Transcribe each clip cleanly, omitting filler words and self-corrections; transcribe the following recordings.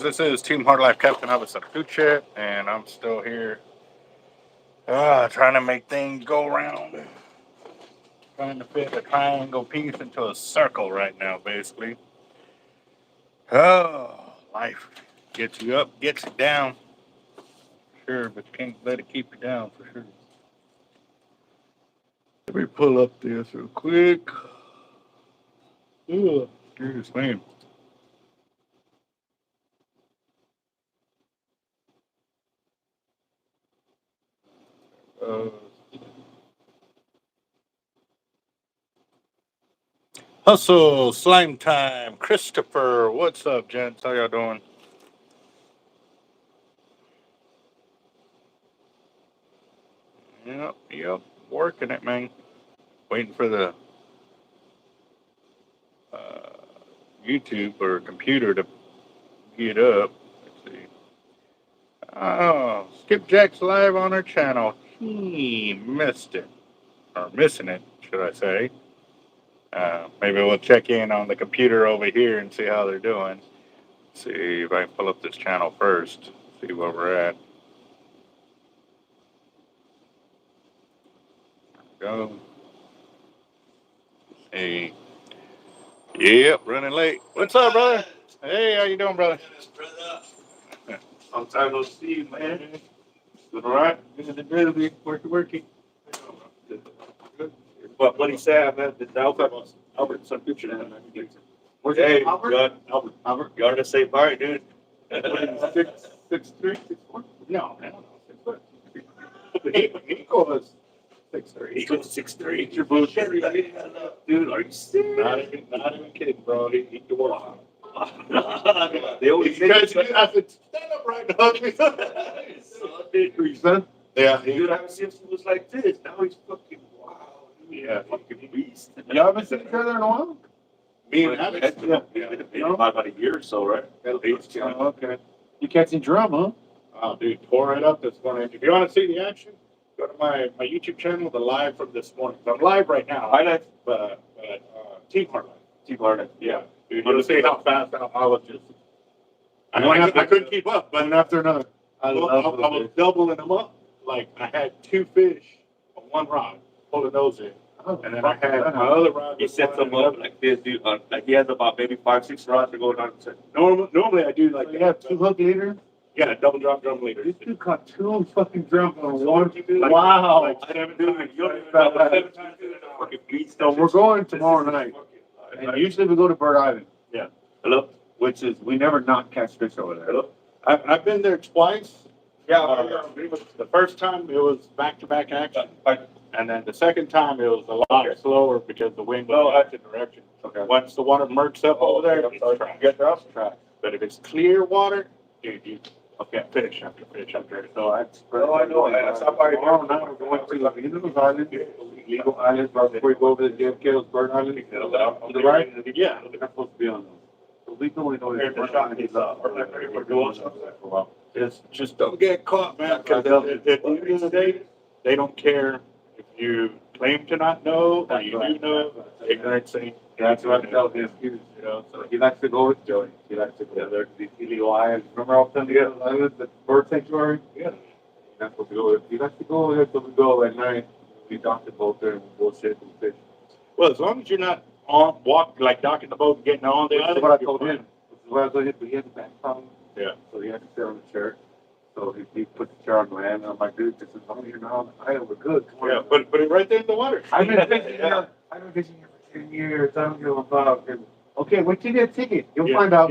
This is Team Hard Life Captain Avet, and I'm still here trying to make things go around. Trying to fit a triangle piece into a circle right now, basically. Oh, life gets you up, gets you down. Sure, but you can't let it keep you down for sure. Let me pull up this real quick. Ugh, here's man. Hustle, slime time, Christopher. What's up, gents? How y'all doing? Yep, working it, man. Waiting for the YouTube or computer to get up. Let's see. Oh, Skipjack's live on our channel. He missed it, or missing it, should I say? Maybe we'll check in on the computer over here and see how they're doing. See if I can pull up this channel first. See where we're at. Go. Hey. Yep, running late. What's up, brother? Hey, how you doing, brother? Long time no see, man. Doing all right? Working. What he said, man, the Albert, some picture of him. Hey, Albert? You are to say bye, dude. 6'3", 6'4"? No, I don't know. He called us 6'3". He goes 6'3". It's your bullshit. Dude, are you serious? Not even kidding, bro. He can walk. They always say I said, stand up right now. Yeah. Dude, I haven't seen him since he was like this. Now he's fucking wow. Yeah. Fucking beast. Y'all haven't seen each other in a while? Me and Alex? Yeah. About a year or so, right? Okay. You catching drum, huh? Oh, dude, tore it up this morning. If you want to see the action, go to my YouTube channel, the live from this morning. I'm live right now. Highlights. But Team Hard Life. Team Hard. Yeah. Dude, you'll see how fast I was just. I couldn't keep up, but after another. I was doubling them up. Like, I had 2 fish on one rod, pulling those in. And then I had my other rod. He sets them up like this, dude. Like he has about maybe 5-6 rods to go down. Normally I do like. So you have 2 hook leaders? Yeah, double drop drum leader. This dude caught 2 fucking drums on one. Like, Wow. Like 7 times. So we're going tomorrow night. And usually we go to Bird Island. Yeah. Hello? Which is, we never not catch fish over there. Hello? I've been there twice. The first time it was back-to-back action. And then the second time it was a lot slower because the wind was in the opposite direction. Okay. Once the water murks up over there, it's track. But if it's clear water, dude, you fish after fish after. So I know. That's how far tomorrow night we're going to Leatherworks Island, Legal Island, right before we go over to the JFK's Bird Island. To the right? Yeah. We're not supposed to be on those. So we can only know Here's the shot. He's Just don't get caught, man. Because at the end of the day, they don't care if you claim to not know or you do know. Ignorance ain't. That's what I tell him. You know, so he likes to go with Joey. He likes to go there to these illegal islands. Remember all the time together, the bird sanctuary? Yeah. That's what we go with. He likes to go there, so we go at night. We dock the boat there and we bullshit and fish. Well, as long as you're not docking the boat and getting on the This is island. what I told him. This is what I told him, but he has a back problem. Yeah. So he had to sit on the chair. So he put the chair on land, and I'm like, dude, this is long as you're not on the island, we're good. Yeah, put it right there in the water. I've been fishing here. I've been fishing here for 10 years. I don't give a fuck. Okay, wait till you get a ticket. You'll find out.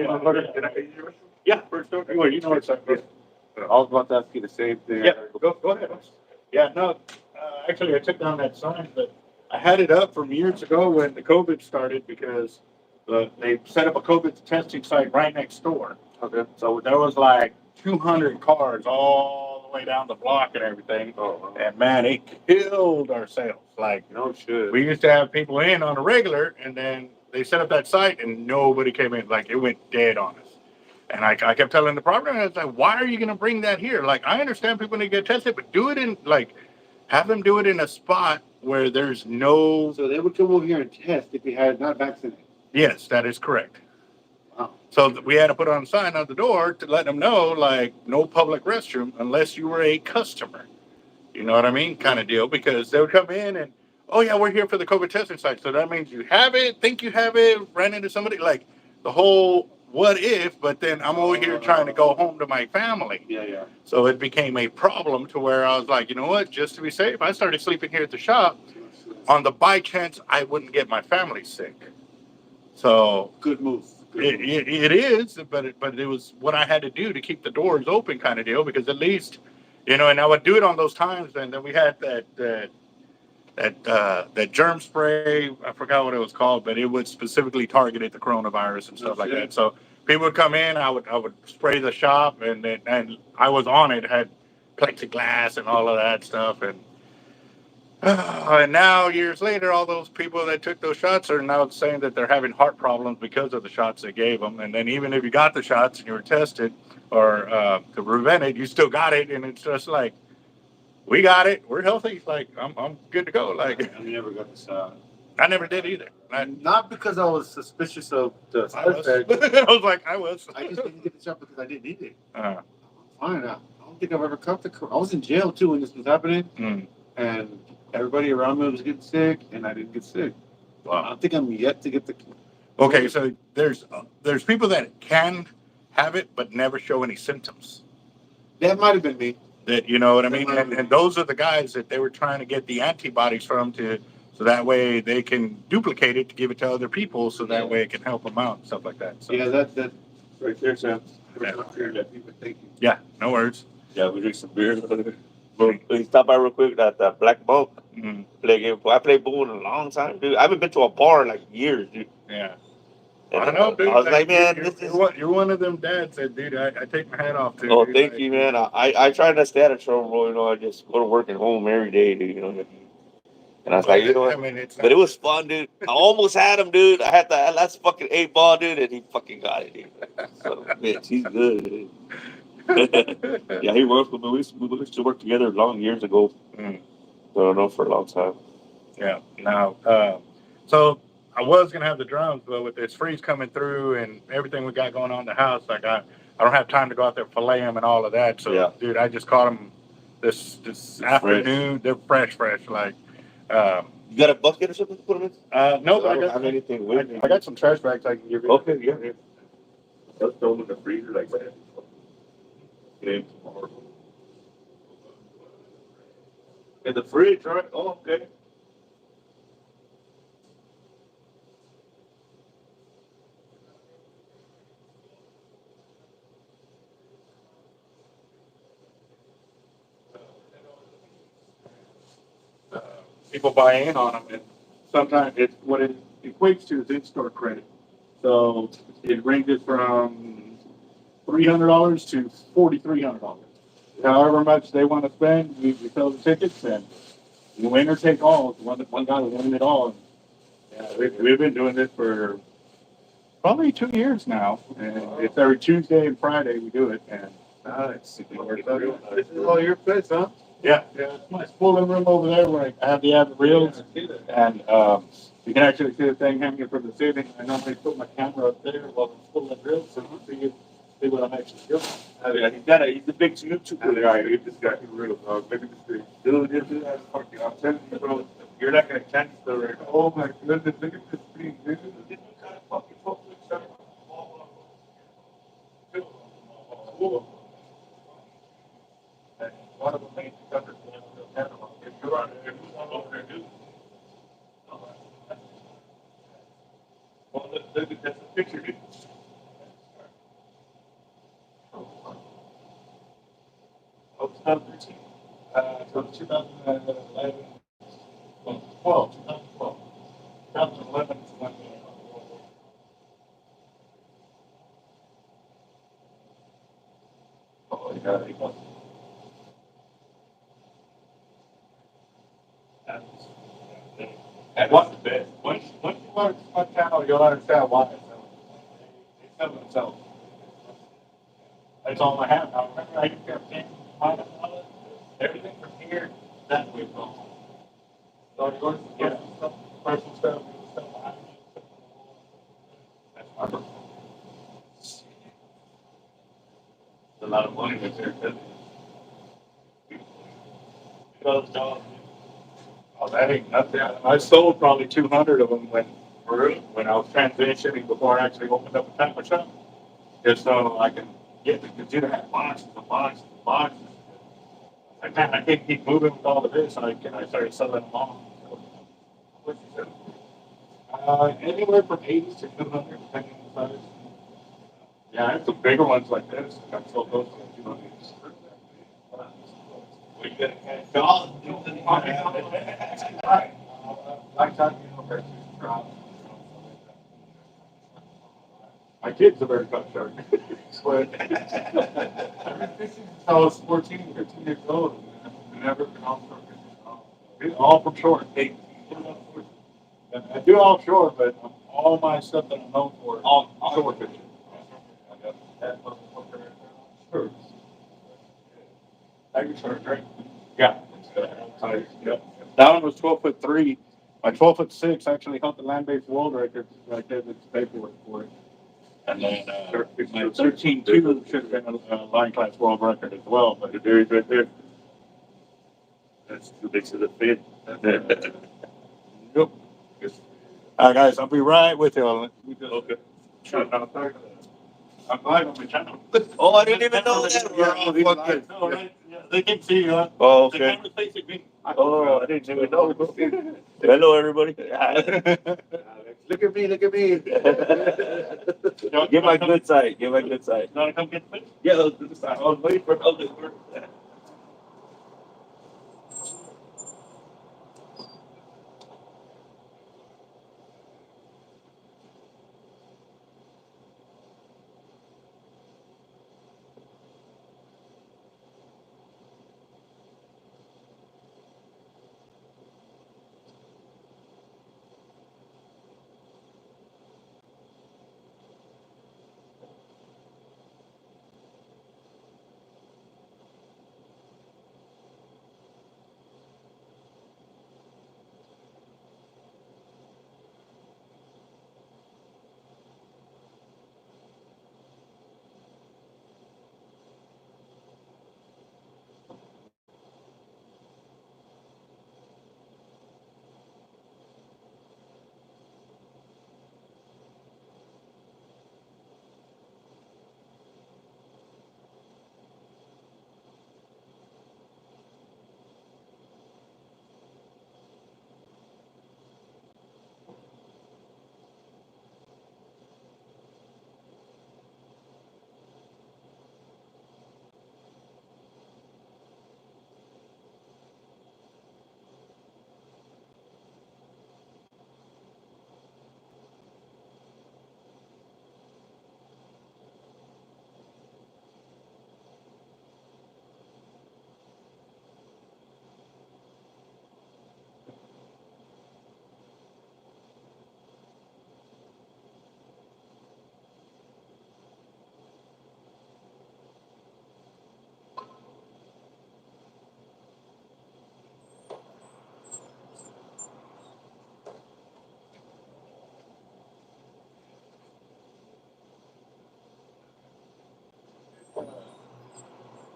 Yeah, first door. Well, you know it's like. I was about to ask you the same thing. Yeah, go ahead. Yeah, no, actually, I took down that sign, but I had it up from years ago when the COVID started because they set up a COVID testing site right next door. Okay. So there was like 200 cars all the way down the block and everything. Oh, and man, it killed our sales. Like, no shit. we used to have people in on a regular, and then they set up that site and nobody came in. Like, it went dead on us. And I kept telling the property manager, like, why are you going to bring that here? Like, I understand people need to get tested, but do it in, like, have them do it in a spot where there's no. So they would come over here and test if we had not vaccinated. Yes, that is correct. Wow. So we had to put on a sign on the door to let them know, like, no public restroom unless you were a customer. You know what I mean? Kind of deal. Because they would come in and, oh, yeah, we're here for the COVID testing site. So that means you have it, think you have it, ran into somebody. Like the whole what if, but then I'm over here trying to go home to my family. Yeah, yeah. So it became a problem to where I was like, you know what? Just to be safe, I started sleeping here at the shop on the by chance I wouldn't get my family sick. So Good move. it is, but it was what I had to do to keep the doors open, kind of deal. Because at least, you know, and I would do it on those times. And then we had that germ spray. I forgot what it was called, but it would specifically targeted the coronavirus and stuff like that. So people would come in, I would spray the shop, and I was on it, had plexiglass and all of that stuff, and now years later, all those people that took those shots are now saying that they're having heart problems because of the shots they gave them. And then even if you got the shots and you were tested or to prevent it, you still got it, and it's just like, we got it, we're healthy, like I'm good to go. Like I never got the shot. I never did either. Not because I was suspicious of the side effects. I was like, I just didn't get the shot because I didn't need it. Uh, Fine. I don't think I've ever caught the. I was in jail too when this was happening, and everybody around me was getting sick, and I didn't get sick. Wow. I don't think I'm yet to get the. Okay, so there's people that can have it but never show any symptoms. That might have been me. That, you know what I mean? And those are the guys that they were trying to get the antibodies from so that way they can duplicate it to give it to other people, so that way it can help them out and stuff like that. So, Yeah, that right there, Sam. Yeah. Yeah, no worries. Yeah, we drink some beer. We stop by real quick at the Black Monk. Play game. I played pool in a long time, dude. I haven't been to a bar in like years, dude. Yeah. And I know, dude. I was like, man, you're one of them dads that, dude, I take my hat off to. Oh, dude. thank you, man. I try not to stay at a showroom, you know. I just go to work and home every day, dude. You know. And I was like, you know what? I mean, but it was fun, dude. I almost had him, dude. I had that last fucking 8-ball, dude, and he fucking got it, dude. So, bitch, he's good, dude. Yeah, he works with me. We used to work together long years ago. So I know for a long time. Yeah. Now, so I was gonna have the drums, but with this freeze coming through and everything we got going on in the house, like I don't have time to go out there fillet them and all of that. So, yeah. Dude, I just caught them this afternoon. Fresh. They're fresh. Like, you got a bucket or something to put them in? No, I don't have anything with me. I got some trash bags I can give you. Okay, yeah. Let's throw them in the freezer like that. Okay. In the fridge, right? Oh, okay. People buy in on them, and sometimes it's what it equates to is in-store credit. So it ranges from $300 to $4,300. However much they want to spend, we sell the tickets, and you win or take all. One guy will win it all. Yeah, we've been doing this for probably 2 years now, and it's every Tuesday and Friday we do it. And this is all your place, huh? Yeah, it's my spoiler room over there where I have the Avet reels, and you can actually see the thing hanging from the ceiling. I normally put my camera up there while I'm pulling the reels, so you can see what I'm actually doing. He's a big YouTuber guy. He just got his reels. Maybe this dude, this is fucking. I'm telling you, bro, you're like a Chinese story. Oh my goodness, look at this thing. This is kind of fucking focus. One of the things you got to if you're on over there, do. Well, that's a picture, dude. Oh, 2013. So 2011, 2012. 2011 is when oh, yeah. And what's the best? Once you learn my channel, you'll understand why they sell themselves. That's all I have. Now, remember, I used to have $10 everything from here, that way from. So yours is get some personal stuff, stuff behind you. That's my personal. a lot of money with there. Oh, that ain't nothing. I sold probably 200 of them when I was transitioning before I actually opened up a tackle shop. Just so I can get the computer had boxes and boxes and boxes. I can't keep moving with all of this. I started selling them all. So, what'd you say? Anywhere from 80 to 200, depending on the size. Yeah, I have some bigger ones like this. I sold those for 200. We get a dollar. Right. Lifetime university trial. My kid's a very tough shark. But I was 14, 15 years old. And never been offshore fishing. All from shore. I do offshore, but all my stuff that I'm known for is shore fishing. Sure. Tiger shark, right? Yeah. Yep. That one was 12'3". My 12'6" actually held the land-based world record. Right there, there's paperwork for it. And then my 13.2 should have been a line class world record as well, but it is right there. That's too big to the fit. Yep. All right, guys, I'll be right with you. Okay. Sure. I'm live on my channel. Oh, I didn't even know that. We're all fucking. No, right? Yeah, they can see you. Huh? Oh, The okay. camera's facing me. Oh, I didn't even know. Hello, everybody. Look at me, look at me. Give my good side. Give my good side. You want to come get the fish? Yeah, let's do this. I was waiting for others.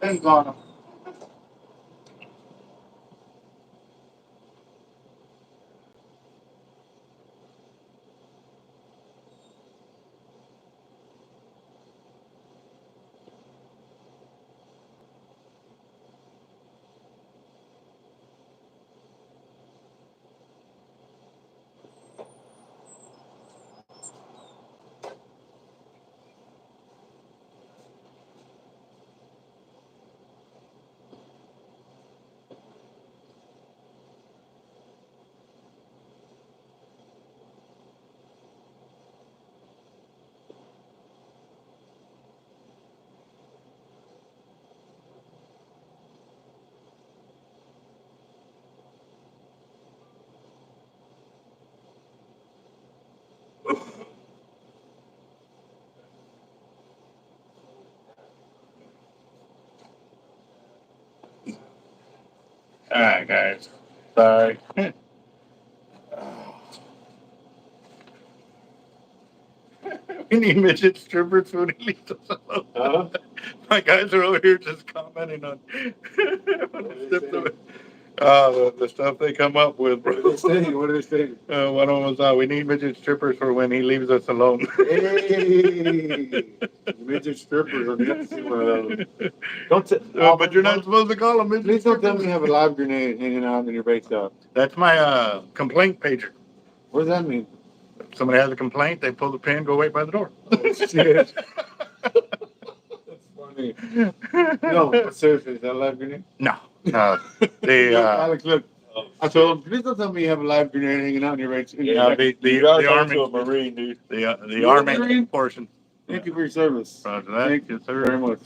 Things on them. All right, guys. Sorry. We need midget strippers when he leaves us alone. My guys are over here just commenting on the stuff they come up with, bro. What are they saying? What are they saying? One of them was, we need midget strippers for when he leaves us alone. Hey, midget strippers. I'm going to see one of those. But you're not supposed to call them midget Please don't tell strippers. me you have a live grenade hanging out in your bait shop. That's my complaint pager. What does that mean? If somebody has a complaint, they pull the pin, go wait by the door. Oh, shit. That's funny. No, but seriously, is that a live grenade? No. They, Alex, look. I told him, please don't tell me you have a live grenade hanging out in your bait shop. the Army, a Marine, dude. the Army Marine? portion. Thank you for your service. Roger that. Thank you very much.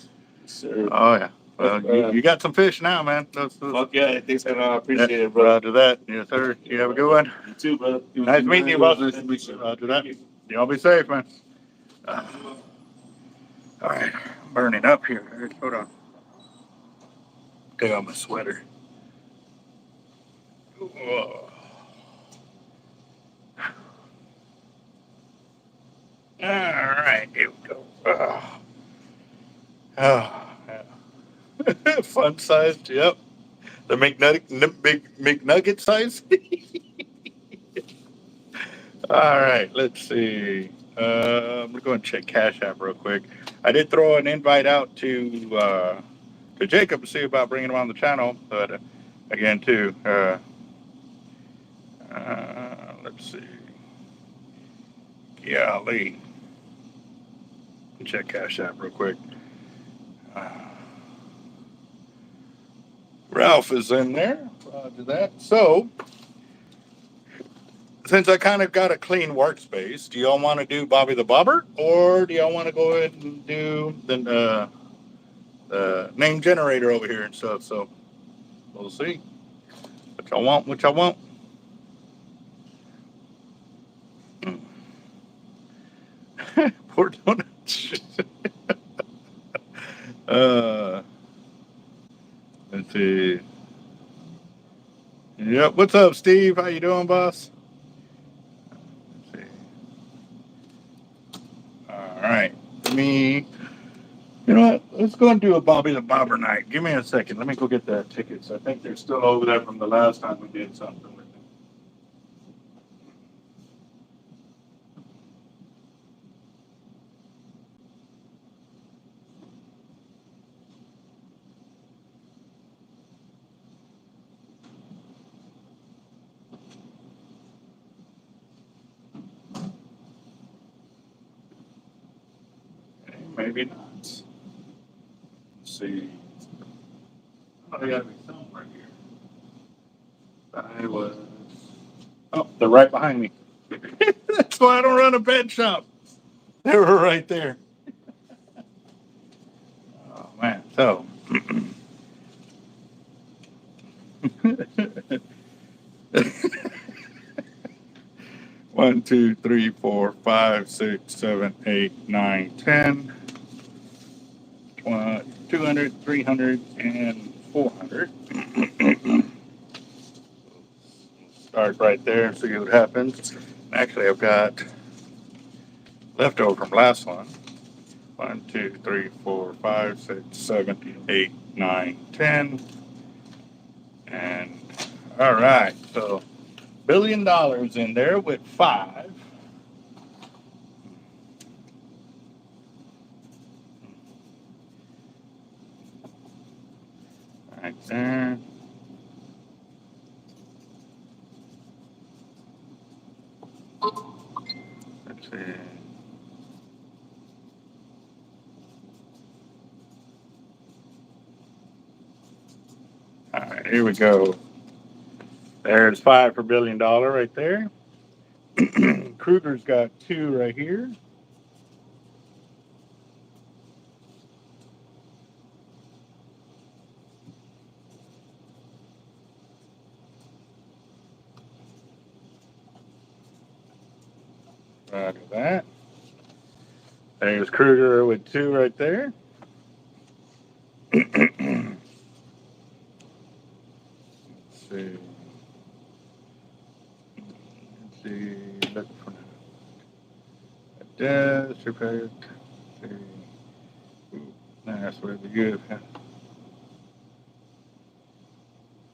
Sir. Oh, yeah. Well, you got some fish now, man. Fuck yeah, thanks, man. I appreciate it, bro. Roger that. Yes, sir. You have a good one. You too, brother. Nice meeting you, boss. Nice to meet you. Roger that. Y'all be safe, man. All right. I'm burning up here. Hold on. Take off my sweater. Whoa. All right. Here we go. Yeah. Fun sized. Yep. The big McNugget size. All right, let's see. I'm gonna go and check Cash App real quick. I did throw an invite out to Jacob to see about bringing him on the channel, but again, too. Let's see. Golly, check Cash App real quick. Ralph is in there. Do that. So, since I kind of got a clean workspace, do y'all want to do Bobby the Bobber, or do y'all want to go ahead and do the name generator over here and stuff? So, we'll see. What y'all want? What y'all want? Poor donuts. Let's see. Yep. What's up, Steve? How you doing, boss? Let's see. All right. You know what? Let's go and do a Bobby the Bobber night. Give me a second. Let me go get the tickets. I think they're still over there from the last time we did something with them. Okay, maybe not. Let's see. Oh, they gotta be somewhere here. Oh, they're right behind me. That's why I don't run a pet shop. They were right there. Oh man. So 1, 2, 3, 4, 5, 6, 7, 8, 9, 10, 200, 300, and 400. Start right there and see what happens. Actually, I've got leftover from last one. 1, 2, 3, 4, 5, 6, 7, 8, 9, 10. And all right, so $1 billion in there with 5. Right there. Let's see. All right, here we go. There's 5 for $1 billion right there. Kruger's got 2 right here. Roger that. There's Kruger with 2 right there. Let's see. Look for that. That's really good.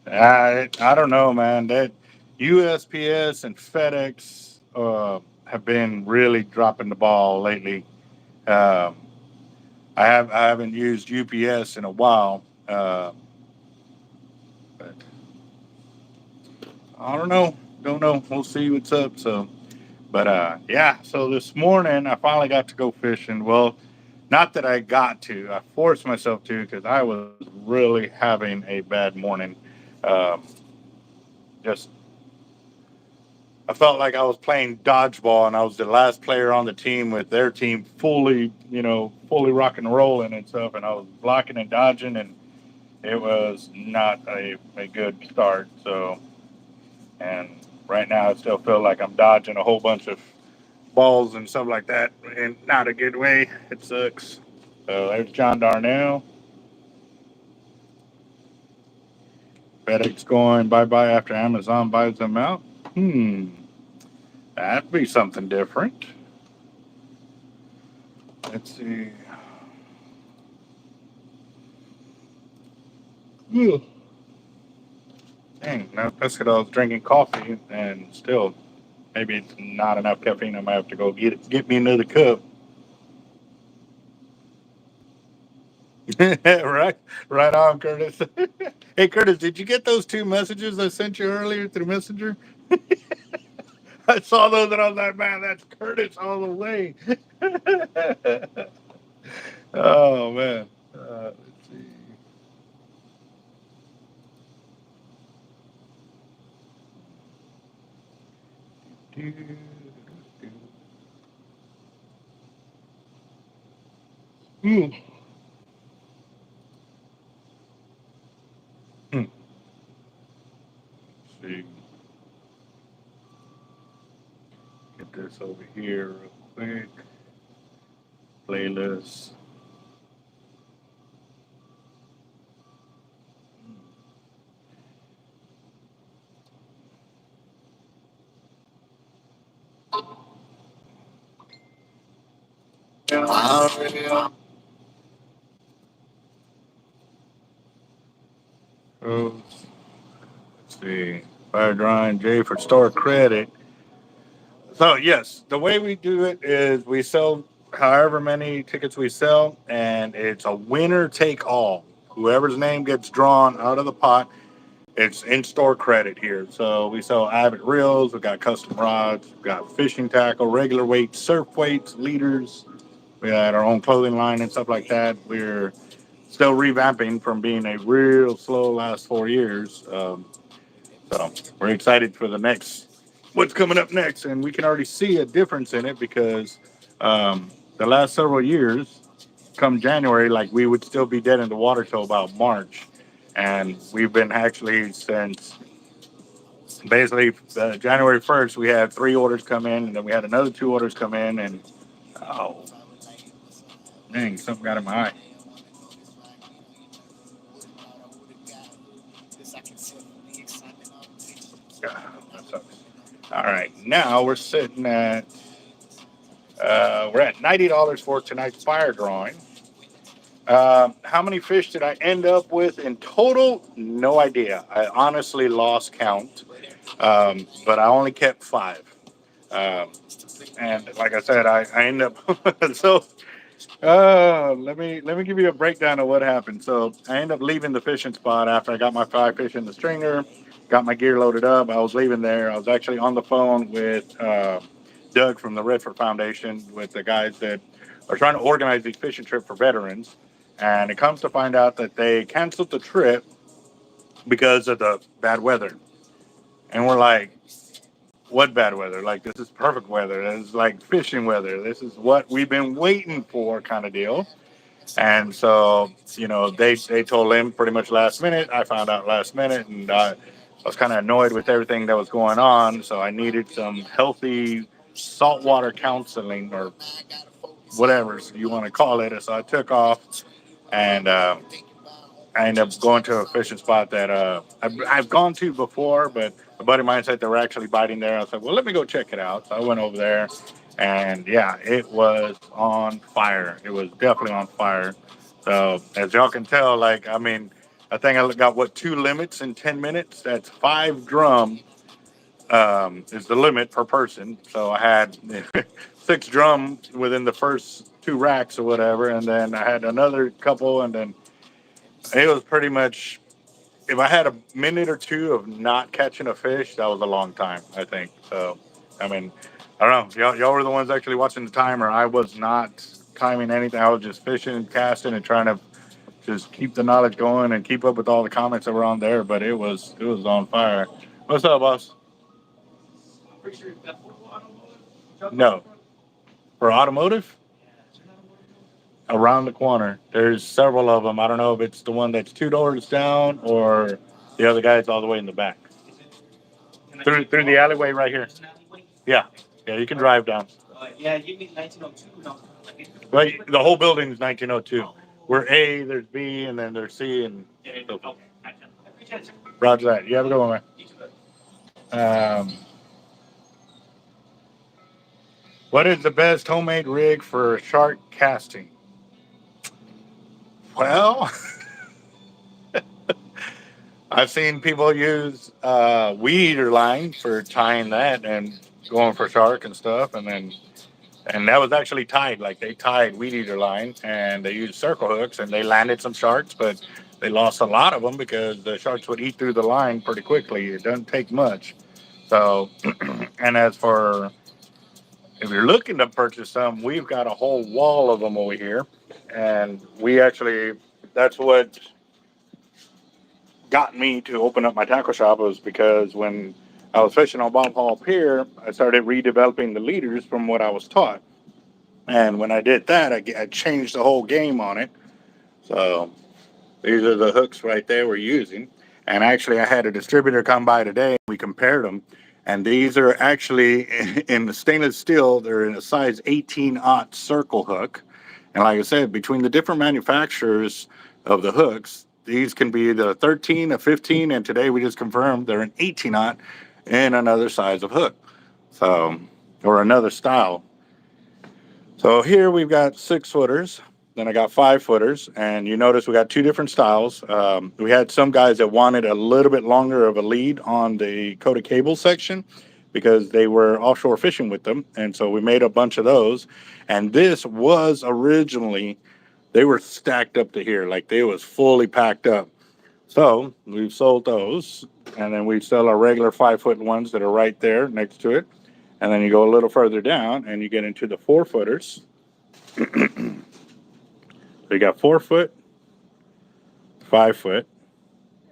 I don't know, man. That USPS and FedEx have been really dropping the ball lately. Um, I haven't used UPS in a while, but I don't know. Don't know. We'll see what's up. So, but yeah. So this morning I finally got to go fishing. Well, not that I got to. I forced myself to because I was really having a bad morning. Um, just I felt like I was playing dodgeball and I was the last player on the team with their team fully, fully rocking and rolling and stuff. And I was blocking and dodging, and it was not a good start. So, and right now I still feel like I'm dodging a whole bunch of balls and stuff like that in not a good way. It sucks. So there's John Darnell. FedEx going bye bye after Amazon buys them out. That'd be something different. Let's see. Ugh. Dang, no, that's because I was drinking coffee and still maybe it's not enough caffeine. I might have to go get me another cup. right, right on, Curtis. Hey, Curtis, did you get those two messages I sent you earlier through Messenger? I saw those and I was like, man, that's Curtis all the way. Oh man. Let's see. Hmm. Let's see. Get this over here real quick. Playlist. Oh, let's see. Fire drawing J for store credit. So yes, the way we do it is we sell however many tickets we sell, and it's a winner take all. Whoever's name gets drawn out of the pot, it's in store credit here. So we sell Avet reels, we got custom rods, we got fishing tackle, regular weights, surf weights, leaders. We got our own clothing line and stuff like that. We're still revamping from being a real slow last 4 years. So we're excited for the next, what's coming up next, and we can already see a difference in it because the last several years, come January, like we would still be dead in the water till about March, and we've been actually since basically January 1st, we had 3 orders come in, and then we had another 2 orders come in, and oh dang, something got in my eye. That sucks. All right, now we're sitting at we're at $90 for tonight's fire drawing. How many fish did I end up with in total? No idea. I honestly lost count, but I only kept 5. Um, and like I said, I end up so. Let me give you a breakdown of what happened. So I ended up leaving the fishing spot after I got my 5 fish in the stringer, got my gear loaded up. I was leaving there. I was actually on the phone with Doug from the Redford Foundation with the guys that are trying to organize these fishing trip for veterans. And it comes to find out that they canceled the trip because of the bad weather. And we're like, what bad weather? Like, this is perfect weather. This is like fishing weather. This is what we've been waiting for, kind of deal. And so, they told him pretty much last minute. I found out last minute, and I was kind of annoyed with everything that was going on. So I needed some healthy saltwater counseling or whatever you want to call it. So I took off, and I ended up going to a fishing spot that I've gone to before, but a buddy of mine said they were actually biting there. I was like, well, let me go check it out. So I went over there, and yeah, it was on fire. It was definitely on fire. So as y'all can tell, like, I mean, I think I got what 2 limits in 10 minutes. That's 5 drum is the limit per person. So I had 6 drum within the first 2 racks or whatever, and then I had another couple, and then it was pretty much. If I had a minute or two of not catching a fish, that was a long time, I think. So, I mean, I don't know. Y'all were the ones actually watching the timer. I was not timing anything. I was just fishing and casting and trying to just keep the knowledge going and keep up with all the comments that were on there. But it was on fire. What's up, boss? No, for automotive around the corner. There's several of them. I don't know if it's the one that's 2 doors down or the other guy's all the way in the back. Through the alleyway right here. Yeah, yeah, you can drive down. Yeah, you mean 1902? But the whole building is 1902. We're A, there's B, and then there's C, and so forth. Roger that. You have a good one, man. What is the best homemade rig for shark casting? Well, I've seen people use weed eater line for tying that and going for shark and stuff, and that was actually tied. Like they tied weed eater line and they used circle hooks and they landed some sharks, but they lost a lot of them because the sharks would eat through the line pretty quickly. It doesn't take much. So, and as for if you're looking to purchase some, we've got a whole wall of them over here, and we actually that's what got me to open up my tackle shop was because when I was fishing on Bob Hall Pier, I started redeveloping the leaders from what I was taught. And when I did that, I changed the whole game on it. So these are the hooks right there we're using. And actually, I had a distributor come by today. We compared them. And these are actually in the stainless steel. They're in a size 18-aught circle hook. And like I said, between the different manufacturers of the hooks, these can be the 13, a 15, and today we just confirmed they're an 18-aught and another size of hook. So, or another style. So here we've got 6-footers, then I got 5-footers, and you notice we got 2 different styles. We had some guys that wanted a little bit longer of a lead on the coated cable section because they were offshore fishing with them, and so we made a bunch of those. And this was originally, they were stacked up to here, like they was fully packed up. So we've sold those, and then we sell our regular 5-foot ones that are right there next to it. And then you go a little further down and you get into the 4-footers. So you got 4-foot, 5-foot,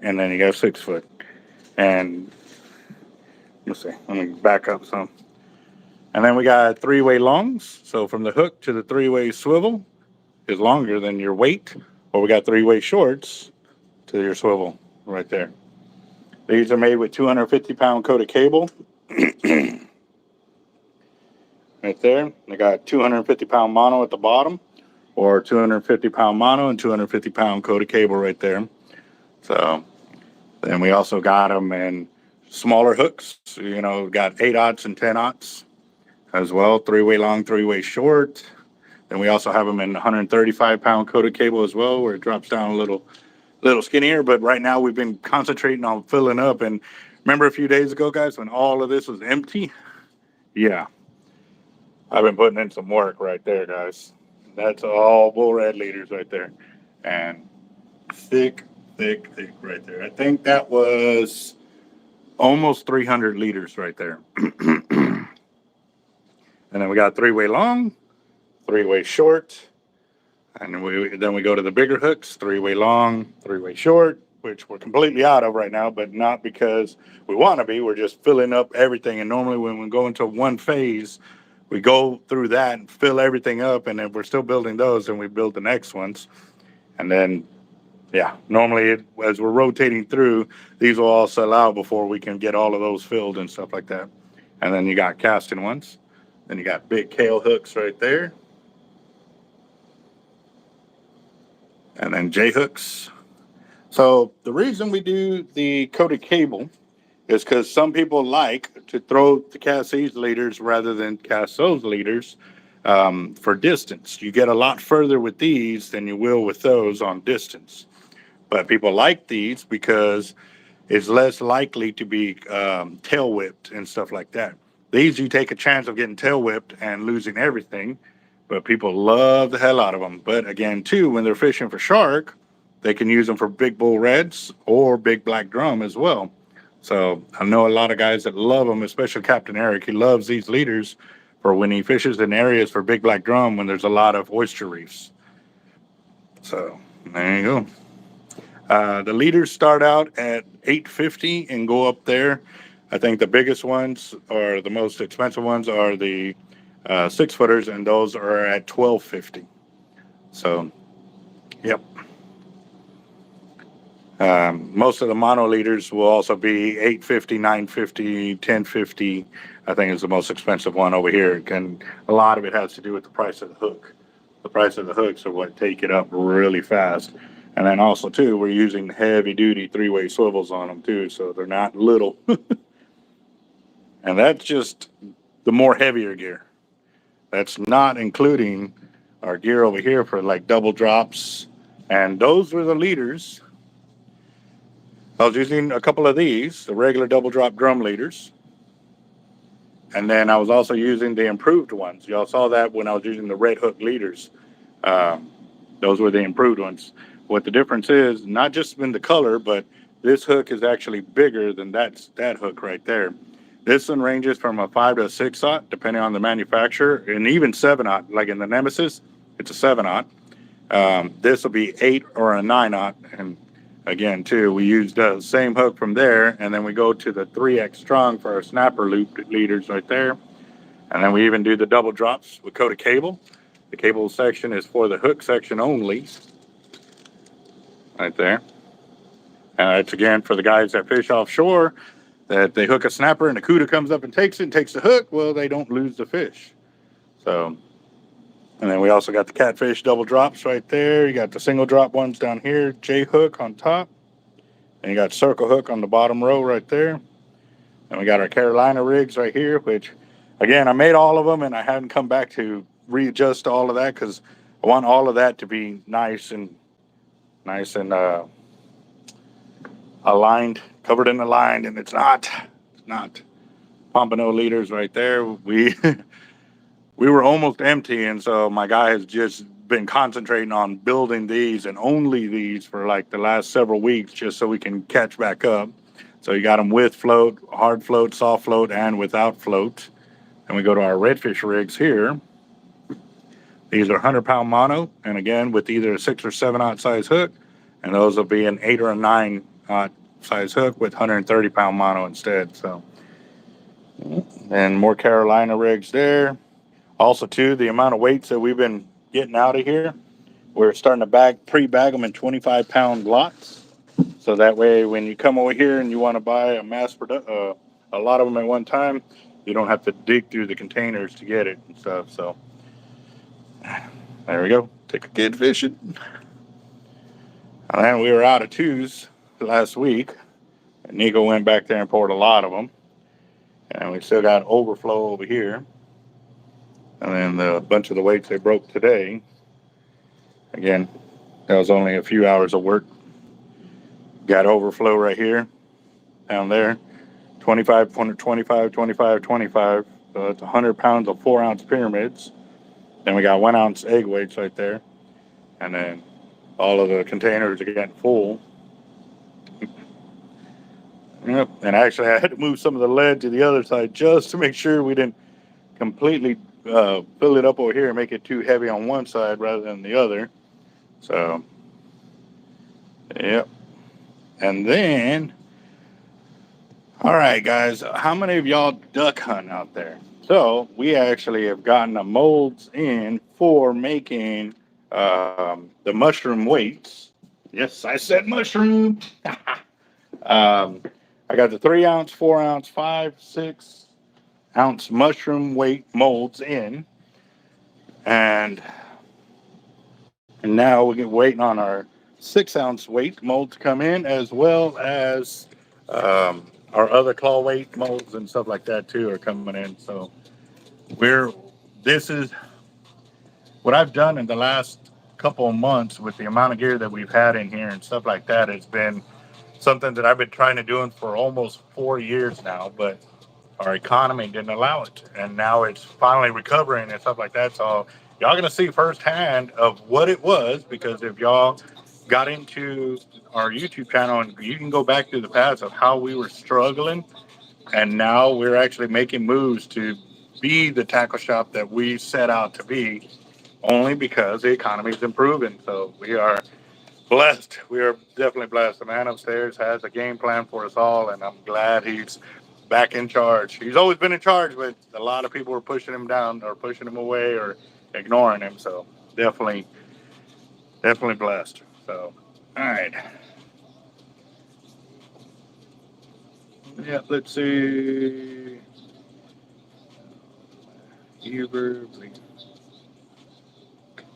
and then you got 6-foot. And let's see, let me back up some. And then we got 3-way longs. So from the hook to the 3-way swivel is longer than your weight. Or we got 3-way shorts to your swivel right there. These are made with 250-pound coated cable. Right there. They got 250-pound mono at the bottom, or 250-pound mono and 250-pound coated cable right there. So then we also got them in smaller hooks. You know, got 8-aughts and 10-aughts as well. 3-way long, 3-way short. Then we also have them in 135-pound coated cable as well, where it drops down a little skinnier. But right now we've been concentrating on filling up. And remember a few days ago, guys, when all of this was empty? Yeah. I've been putting in some work right there, guys. That's all bull red leaders right there. And thick right there. I think that was almost 300 liters right there. And then we got 3-way long, 3-way short. And then we go to the bigger hooks, 3-way long, 3-way short, which we're completely out of right now, but not because we want to be. We're just filling up everything. And normally when we go into one phase, we go through that and fill everything up, and if we're still building those, then we build the next ones. And then, yeah, normally as we're rotating through, these will all sell out before we can get all of those filled and stuff like that. And then you got casting ones. Then you got big kale hooks right there. And then J hooks. So the reason we do the coated cable is because some people like to throw the cast these leaders rather than cast those leaders for distance. You get a lot further with these than you will with those on distance. But people like these because it's less likely to be tail whipped and stuff like that. These, you take a chance of getting tail whipped and losing everything, but people love the hell out of them. But again, too, when they're fishing for shark, they can use them for big bull reds or big black drum as well. So I know a lot of guys that love them, especially Capt.Eric. He loves these leaders for when he fishes in areas for big black drum when there's a lot of oyster reefs. So there you go. The leaders start out at $8.50 and go up there. I think the biggest ones or the most expensive ones are the 6-footers, and those are at $12.50. So, yep. Most of the mono leaders will also be $8.50, $9.50, $10.50. I think is the most expensive one over here, and a lot of it has to do with the price of the hook. The price of the hooks are what take it up really fast. And then also, too, we're using heavy-duty 3-way swivels on them, too, so they're not little. And that's just the more heavier gear. That's not including our gear over here for, like, double drops. And those were the leaders. I was using a couple of these, the regular double drop drum leaders. And then I was also using the improved ones. Y'all saw that when I was using the red hook leaders. Those were the improved ones. What the difference is, not just in the color, but this hook is actually bigger than that hook right there. This one ranges from a 5 to a 6/0, depending on the manufacturer, and even 7/0. Like in the Nemesis, it's a 7/0. This will be 8 or a 9/0. And again, too, we used the same hook from there, and then we go to the 3X strong for our snapper loop leaders right there. And then we even do the double drops with coated cable. The cable section is for the hook section only. Right there. And it's again for the guys that fish offshore, that they hook a snapper and the cuda comes up and takes it and takes the hook. Well, they don't lose the fish. So, and then we also got the catfish double drops right there. You got the single drop ones down here, J hook on top. And you got circle hook on the bottom row right there. And we got our Carolina rigs right here, which again, I made all of them and I haven't come back to readjust all of that because I want all of that to be nice and aligned, covered and aligned, and it's not. Pompano leaders right there. We were almost empty, and so my guy has just been concentrating on building these and only these for like the last several weeks, just so we can catch back up. So you got them with float, hard float, soft float, and without float. And we go to our redfish rigs here. These are 100-pound mono, and again with either a 6 or 7/0 size hook. And those will be an 8 or a 9/0 size hook with 130-pound mono instead. So, and more Carolina rigs there. Also, too, the amount of weights that we've been getting out of here, we're starting to pre-bag them in 25-pound lots. So that way, when you come over here and you want to buy a a lot of them at one time, you don't have to dig through the containers to get it and stuff. So, there we go. Take a kid fishing. And we were out of 2s last week. And Nico went back there and poured a lot of them. And we still got overflow over here. And then the bunch of the weights they broke today. Again, that was only a few hours of work. Got overflow right here, down there. 25, 25, 25, 25. So that's 100 pounds of 4-ounce pyramids. Then we got 1-ounce egg weights right there. And then all of the containers are getting full. Yep. And actually, I had to move some of the lead to the other side just to make sure we didn't completely fill it up over here and make it too heavy on one side rather than the other. So, yep. And then, all right, guys, how many of y'all duck hunt out there? So we actually have gotten the molds in for making the mushroom weights. Yes, I said mushroom. I got the 3-ounce, 4-ounce, 5, 6-ounce mushroom weight molds in. And now we're waiting on our 6-ounce weight mold to come in, as well as our other claw weight molds and stuff like that too are coming in. So this is what I've done in the last couple of months with the amount of gear that we've had in here and stuff like that, it's been something that I've been trying to do for almost 4 years now, but our economy didn't allow it. And now it's finally recovering and stuff like that. So y'all gonna see firsthand of what it was, because if y'all got into our YouTube channel and you can go back through the past of how we were struggling, and now we're actually making moves to be the tackle shop that we set out to be, only because the economy is improving. So we are blessed. We are definitely blessed. The man upstairs has a game plan for us all, and I'm glad he's back in charge. He's always been in charge, but a lot of people were pushing him down or pushing him away or ignoring him. So definitely blessed. So, all right. Yeah, let's see.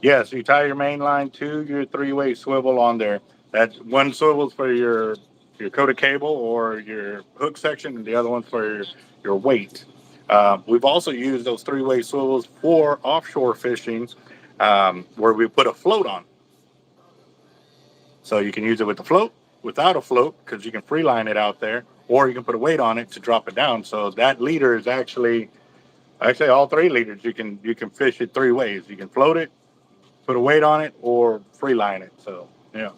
Yes, you tie your main line to your three-way swivel on there. That one swivel's for your coated cable or your hook section, and the other one's for your weight. We've also used those three-way swivels for offshore fishing, where we put a float on. So you can use it with the float, without a float, because you can free line it out there, or you can put a weight on it to drop it down. So that leader is actually all three leaders. You can fish it three ways. You can float it, put a weight on it, or free line it. So yeah.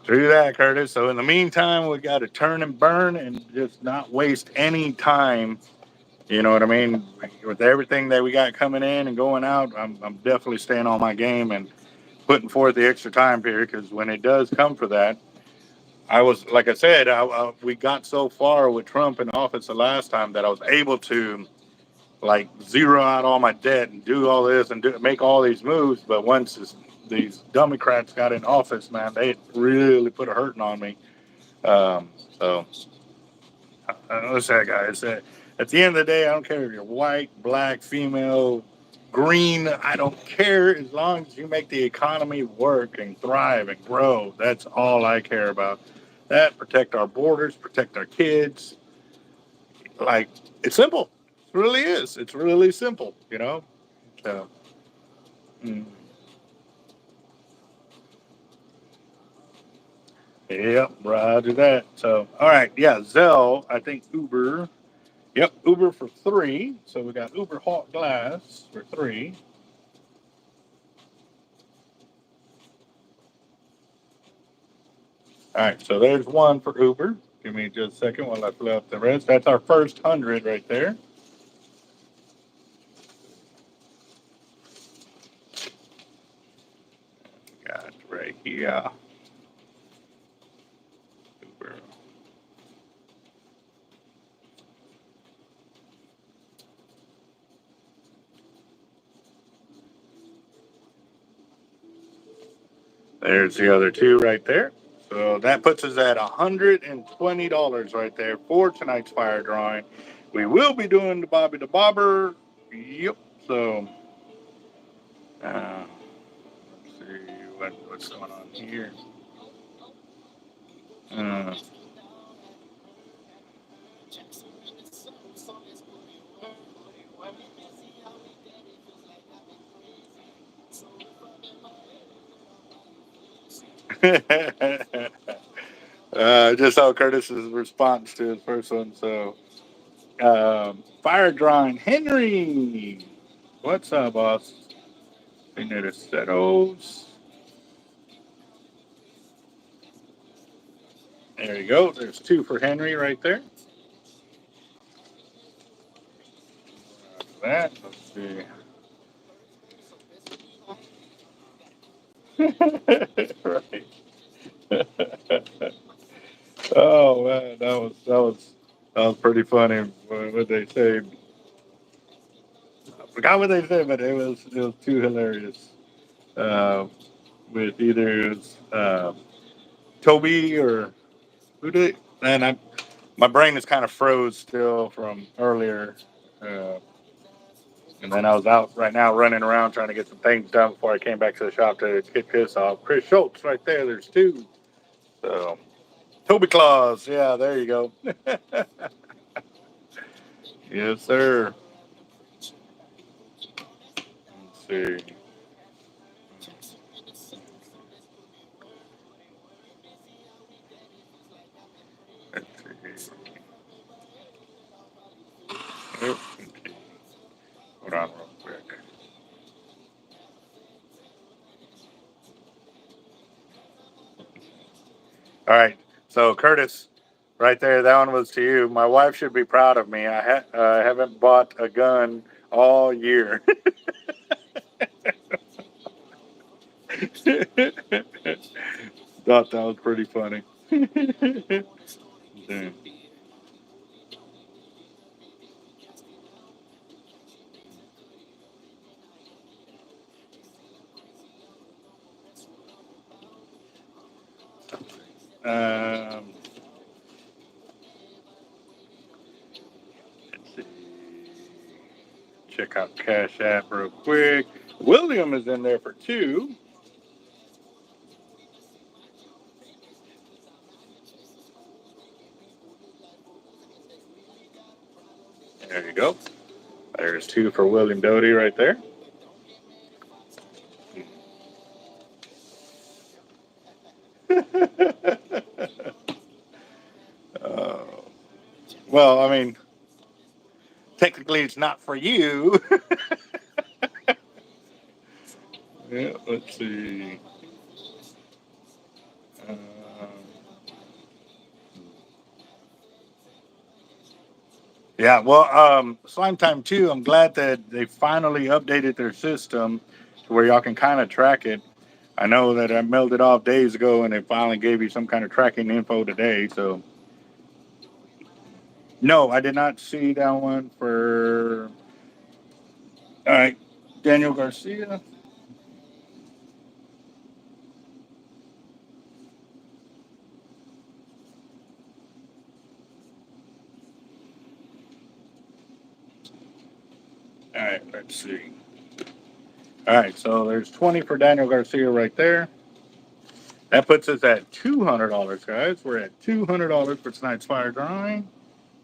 Through that, Curtis. So in the meantime, we got to turn and burn and just not waste any time. You know what I mean? With everything that we got coming in and going out, I'm definitely staying on my game and putting forth the extra time period, because when it does come for that, I was, like I said, we got so far with Trump in office the last time that I was able to like zero out all my debt and do all this and make all these moves. But once these Democrats got in office, man, they really put a hurting on me. So what's that, guys? At the end of the day, I don't care if you're white, black, female, green. I don't care, as long as you make the economy work and thrive and grow. That's all I care about. That, protect our borders, protect our kids. Like, it's simple. It really is. It's really simple, you know? So, yep, roger that. So, all right, yeah, Zell, I think Uber. Yep, Uber for 3. So we got Uber Hawk Glass for 3. All right, so there's one for Uber. Give me just a second while I fill out the rest. That's our first 100 right there. Got right here. Uber. There's the other 2 right there. So that puts us at $120 right there for tonight's fire drawing. We will be doing the Bobby the Bobber. Yep. So, let's see what's going on here. Uh, just saw Curtis's response to his first one. So, fire drawing Henry. What's up, boss? We need to set those. There you go. There's 2 for Henry right there. That. Let's see. Right. Oh man, that was pretty funny. What they say? I forgot what they said, but it was too hilarious. Uh, with either it was, Toby or who did? And my brain is kind of froze still from earlier. Uh, and then I was out right now running around trying to get some things done before I came back to the shop to get pissed off. Chris Schultz right there. There's 2. So Toby Claus. Yeah, there you go. Yes, sir. see. Let's see. Oops. Hold on real quick. All right. So Curtis, right there, that one was to you. My wife should be proud of me. I haven't bought a gun all year. Thought that was pretty funny. Damn. Um, let's see. Check out Cash App real quick. William is in there for 2. There you go. There's 2 for William Doty right there. uh, well, I mean, technically it's not for you. Yeah, let's see. Um, yeah, well, Slime Time 2, I'm glad that they finally updated their system to where y'all can kind of track it. I know that I mailed it off days ago and they finally gave you some kind of tracking info today. So, no, I did not see that one for. All right, Daniel Garcia. All right, let's see. All right, so there's 20 for Daniel Garcia right there. That puts us at $200, guys. We're at $200 for tonight's fire drawing.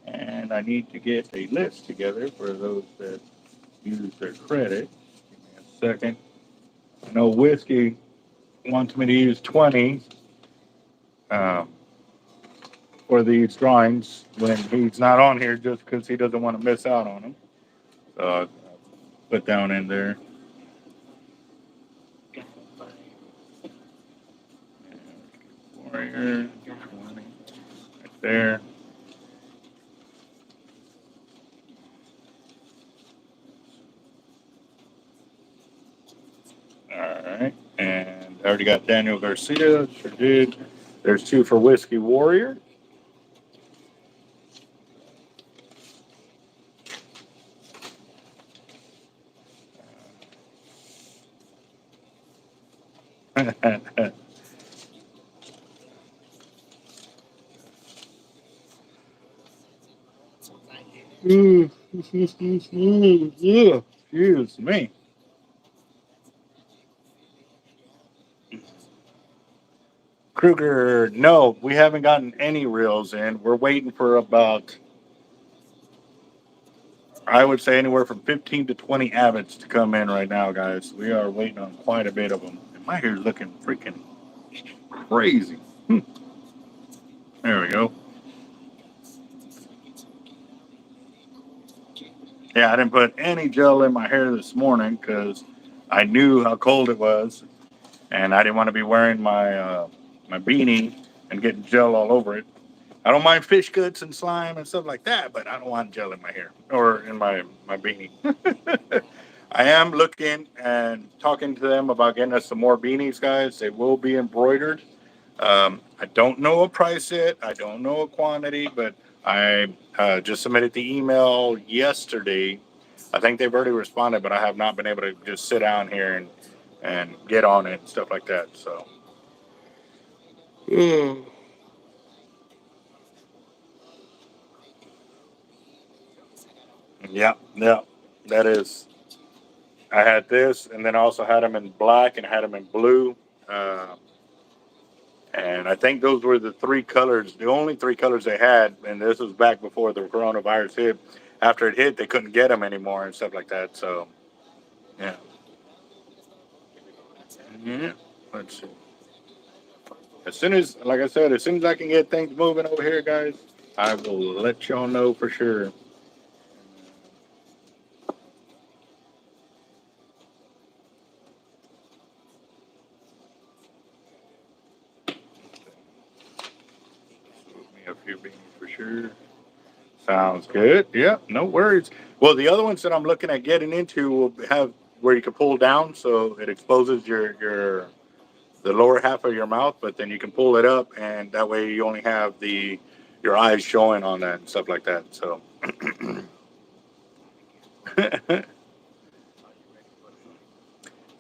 And I need to get a list together for those that use their credit. Give me a second. I know Whiskey wants me to use 20 um, for these drawings when he's not on here just because he doesn't want to miss out on them. So I'll put down in there. Warrior, 20, right there. All right. And I already got Daniel Garcia. Sure did. There's 2 for Whiskey Warrior. Yeah, excuse me. Kruger, no, we haven't gotten any reels in. We're waiting for about, I would say, anywhere from 15 to 20 Avets to come in right now, guys. We are waiting on quite a bit of them. And my hair's looking freaking crazy. There we go. Yeah, I didn't put any gel in my hair this morning because I knew how cold it was, and I didn't want to be wearing my beanie and getting gel all over it. I don't mind fish guts and slime and stuff like that, but I don't want gel in my hair or in my beanie. I am looking and talking to them about getting us some more beanies, guys. They will be embroidered. I don't know a price yet. I don't know a quantity, but I just submitted the email yesterday. I think they've already responded, but I have not been able to just sit down here and get on it and stuff like that. So. Yeah, yeah, that is. I had this, and then I also had them in black and had them in blue. Uh, and I think those were the 3 colors, the only 3 colors they had. And this was back before the coronavirus hit. After it hit, they couldn't get them anymore and stuff like that. So, yeah. Yeah. Let's see. As soon as, like I said, as soon as I can get things moving over here, guys, I will let y'all know for sure. Me a few beans for sure. Sounds good. Yeah, no worries. Well, the other ones that I'm looking at getting into will have where you can pull down, so it exposes your the lower half of your mouth, but then you can pull it up, and that way you only have your eyes showing on that and stuff like that. So,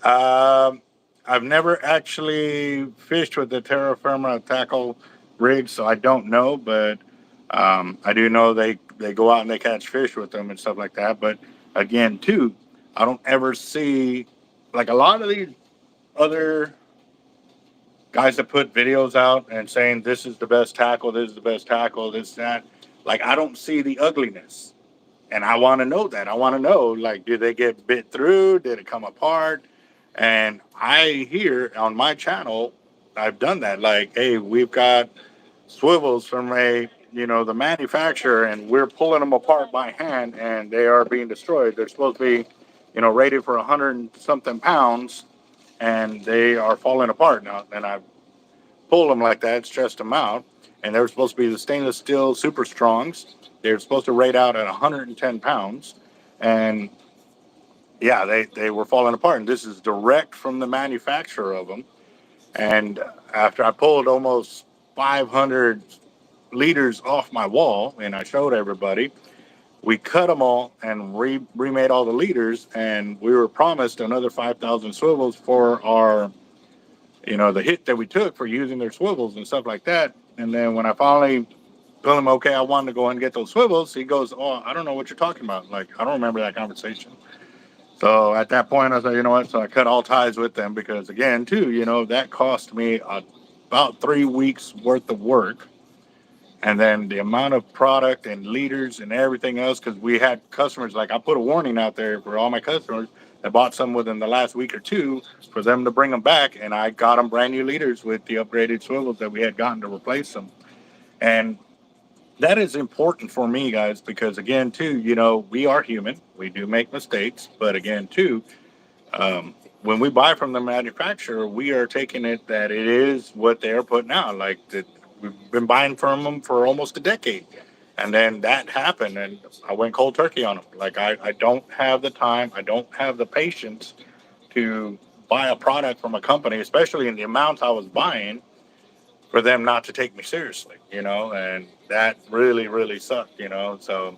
I've never actually fished with the terra firma tackle rig, so I don't know, but I do know they go out and they catch fish with them and stuff like that. But again, too, I don't ever see like a lot of these other guys that put videos out and saying this is the best tackle, this is the best tackle, this, that. Like, I don't see the ugliness. And I want to know that. I want to know, like, did they get bit through? Did it come apart? And I hear on my channel, I've done that. Like, hey, we've got swivels from the manufacturer, and we're pulling them apart by hand, and they are being destroyed. They're supposed to be, rated for 100 and something pounds, and they are falling apart now. And I've pulled them like that, stressed them out, and they were supposed to be the stainless steel super strongs. They're supposed to rate out at 110 pounds, and yeah, they were falling apart. And this is direct from the manufacturer of them. And after I pulled almost 500 liters off my wall, and I showed everybody, we cut them all and remade all the liters, and we were promised another 5,000 swivels for our the hit that we took for using their swivels and stuff like that. And then when I finally told him, okay, I wanted to go and get those swivels, he goes, oh, I don't know what you're talking about. Like, I don't remember that conversation. So at that point, I said, you know what? So I cut all ties with them because, again, too, that cost me about 3 weeks worth of work. And then the amount of product and liters and everything else, because we had customers, like I put a warning out there for all my customers that bought some within the last week or two for them to bring them back. And I got them brand new liters with the upgraded swivels that we had gotten to replace them. And that is important for me, guys, because again, too, we are human. We do make mistakes. But again, too, when we buy from the manufacturer, we are taking it that it is what they're putting out. Like that, we've been buying from them for almost a decade, and then that happened, and I went cold turkey on them. Like I don't have the time, I don't have the patience to buy a product from a company, especially in the amounts I was buying, for them not to take me seriously. And that really, really sucked. So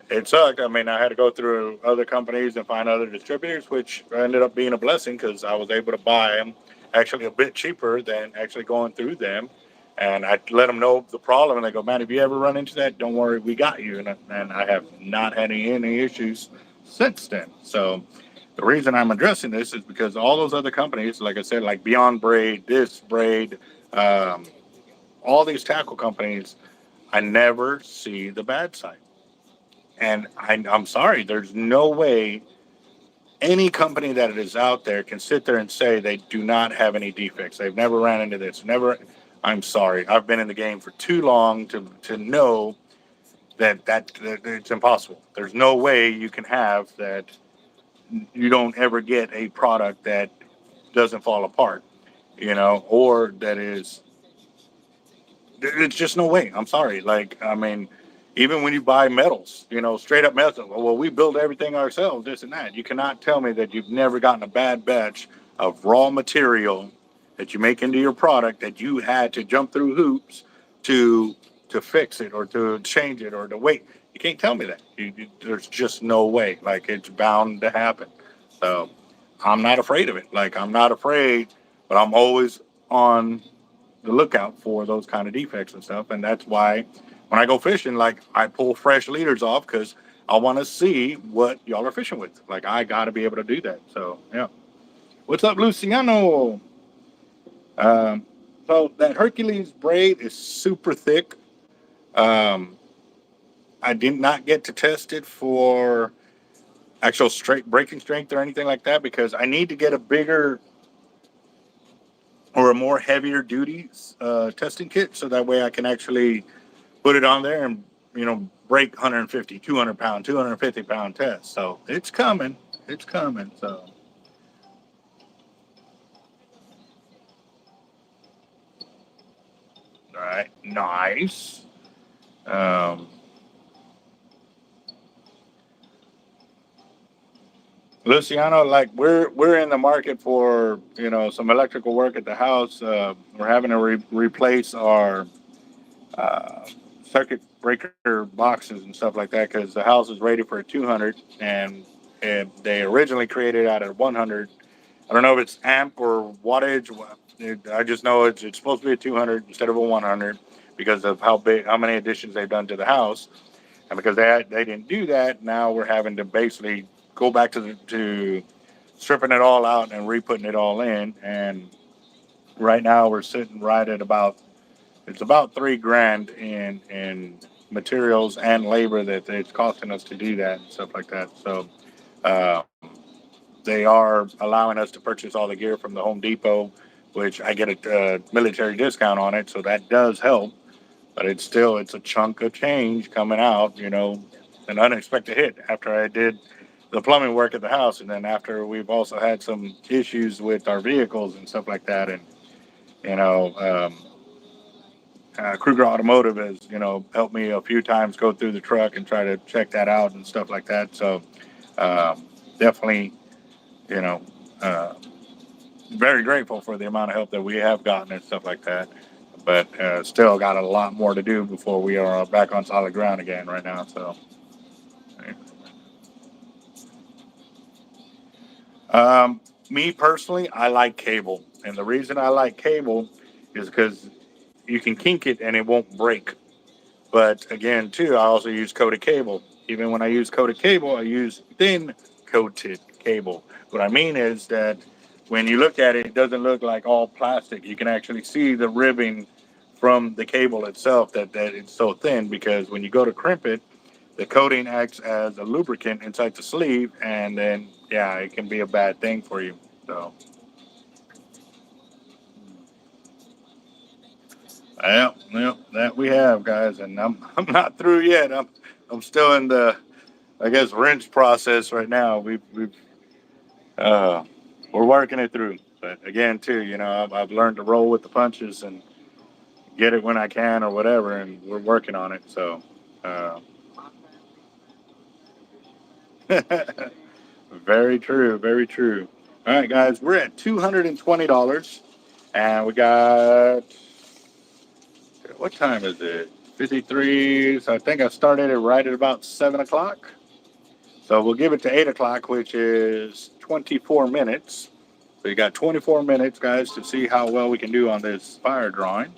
it sucked. I mean, I had to go through other companies and find other distributors, which ended up being a blessing because I was able to buy them actually a bit cheaper than actually going through them. And I let them know the problem, and they go, "Man, if you ever run into that, don't worry, we got you." And I have not had any issues since then. So the reason I'm addressing this is because all those other companies, like I said, like Beyond Braid, this Braid, um, all these tackle companies, I never see the bad side. And I'm sorry, there's no way any company that is out there can sit there and say they do not have any defects. They've never ran into this. Never. I'm sorry. I've been in the game for too long to know that it's impossible. There's no way you can have that. You don't ever get a product that doesn't fall apart, or that is it's just no way. I'm sorry. Like, I mean, even when you buy metals, straight up metal, well, we build everything ourselves, this and that. You cannot tell me that you've never gotten a bad batch of raw material that you make into your product that you had to jump through hoops to to fix it or to change it or to wait. You can't tell me that. There's just no way. Like, it's bound to happen. So I'm not afraid of it. Like, I'm not afraid, but I'm always on the lookout for those kind of defects and stuff. And that's why when I go fishing, like, I pull fresh leaders off because I want to see what y'all are fishing with. Like, I got to be able to do that. So, yeah. What's up, Luciano? Um, so that Hercules braid is super thick. Um, I did not get to test it for actual straight breaking strength or anything like that because I need to get a bigger or a more heavier duty testing kit, so that way I can actually put it on there and, you know, break 150, 200 pound, 250 pound tests. So it's coming. It's coming. So. All right. Nice. Um, Luciano, like we're in the market for, you know, some electrical work at the house. We're having to replace our uh, circuit breaker boxes and stuff like that because the house is rated for a 200 and they originally created out at 100. I don't know if it's amp or wattage. I just know it's supposed to be a 200 instead of a 100 because of how many additions they've done to the house, and because they didn't do that, now we're having to basically go back to stripping it all out and re-putting it all in. And right now we're sitting right at about $3,000 in materials and labor that it's costing us to do that and stuff like that. So uh, they are allowing us to purchase all the gear from the Home Depot, which I get a military discount on it, so that does help. But it's a chunk of change coming out, you know, an unexpected hit after I did the plumbing work at the house, and then after we've also had some issues with our vehicles and stuff like that, and you know, Kruger Automotive has, you know, helped me a few times go through the truck and try to check that out and stuff like that. So definitely, you know, uh, very grateful for the amount of help that we have gotten and stuff like that. But still got a lot more to do before we are back on solid ground again right now. So, me personally, I like cable, and the reason I like cable is because you can kink it and it won't break. But again, too, I also use coated cable. Even when I use coated cable, I use thin coated cable. What I mean is that when you look at it, it doesn't look like all plastic. You can actually see the ribbing from the cable itself that it's so thin because when you go to crimp it, the coating acts as a lubricant inside the sleeve, and then yeah, it can be a bad thing for you. So yeah, that we have, guys, and I'm not through yet. I'm still in the, I guess, rinse process right now. Uh, we're working it through, but again, too, you know, I've learned to roll with the punches and get it when I can or whatever, and we're working on it. So, uh, very true, very true. All right, guys, we're at $220, and we got, what time is it? 53. So I think I started it right at about 7 o'clock. So we'll give it to 8 o'clock, which is 24 minutes. So you got 24 minutes, guys, to see how well we can do on this fire drawing.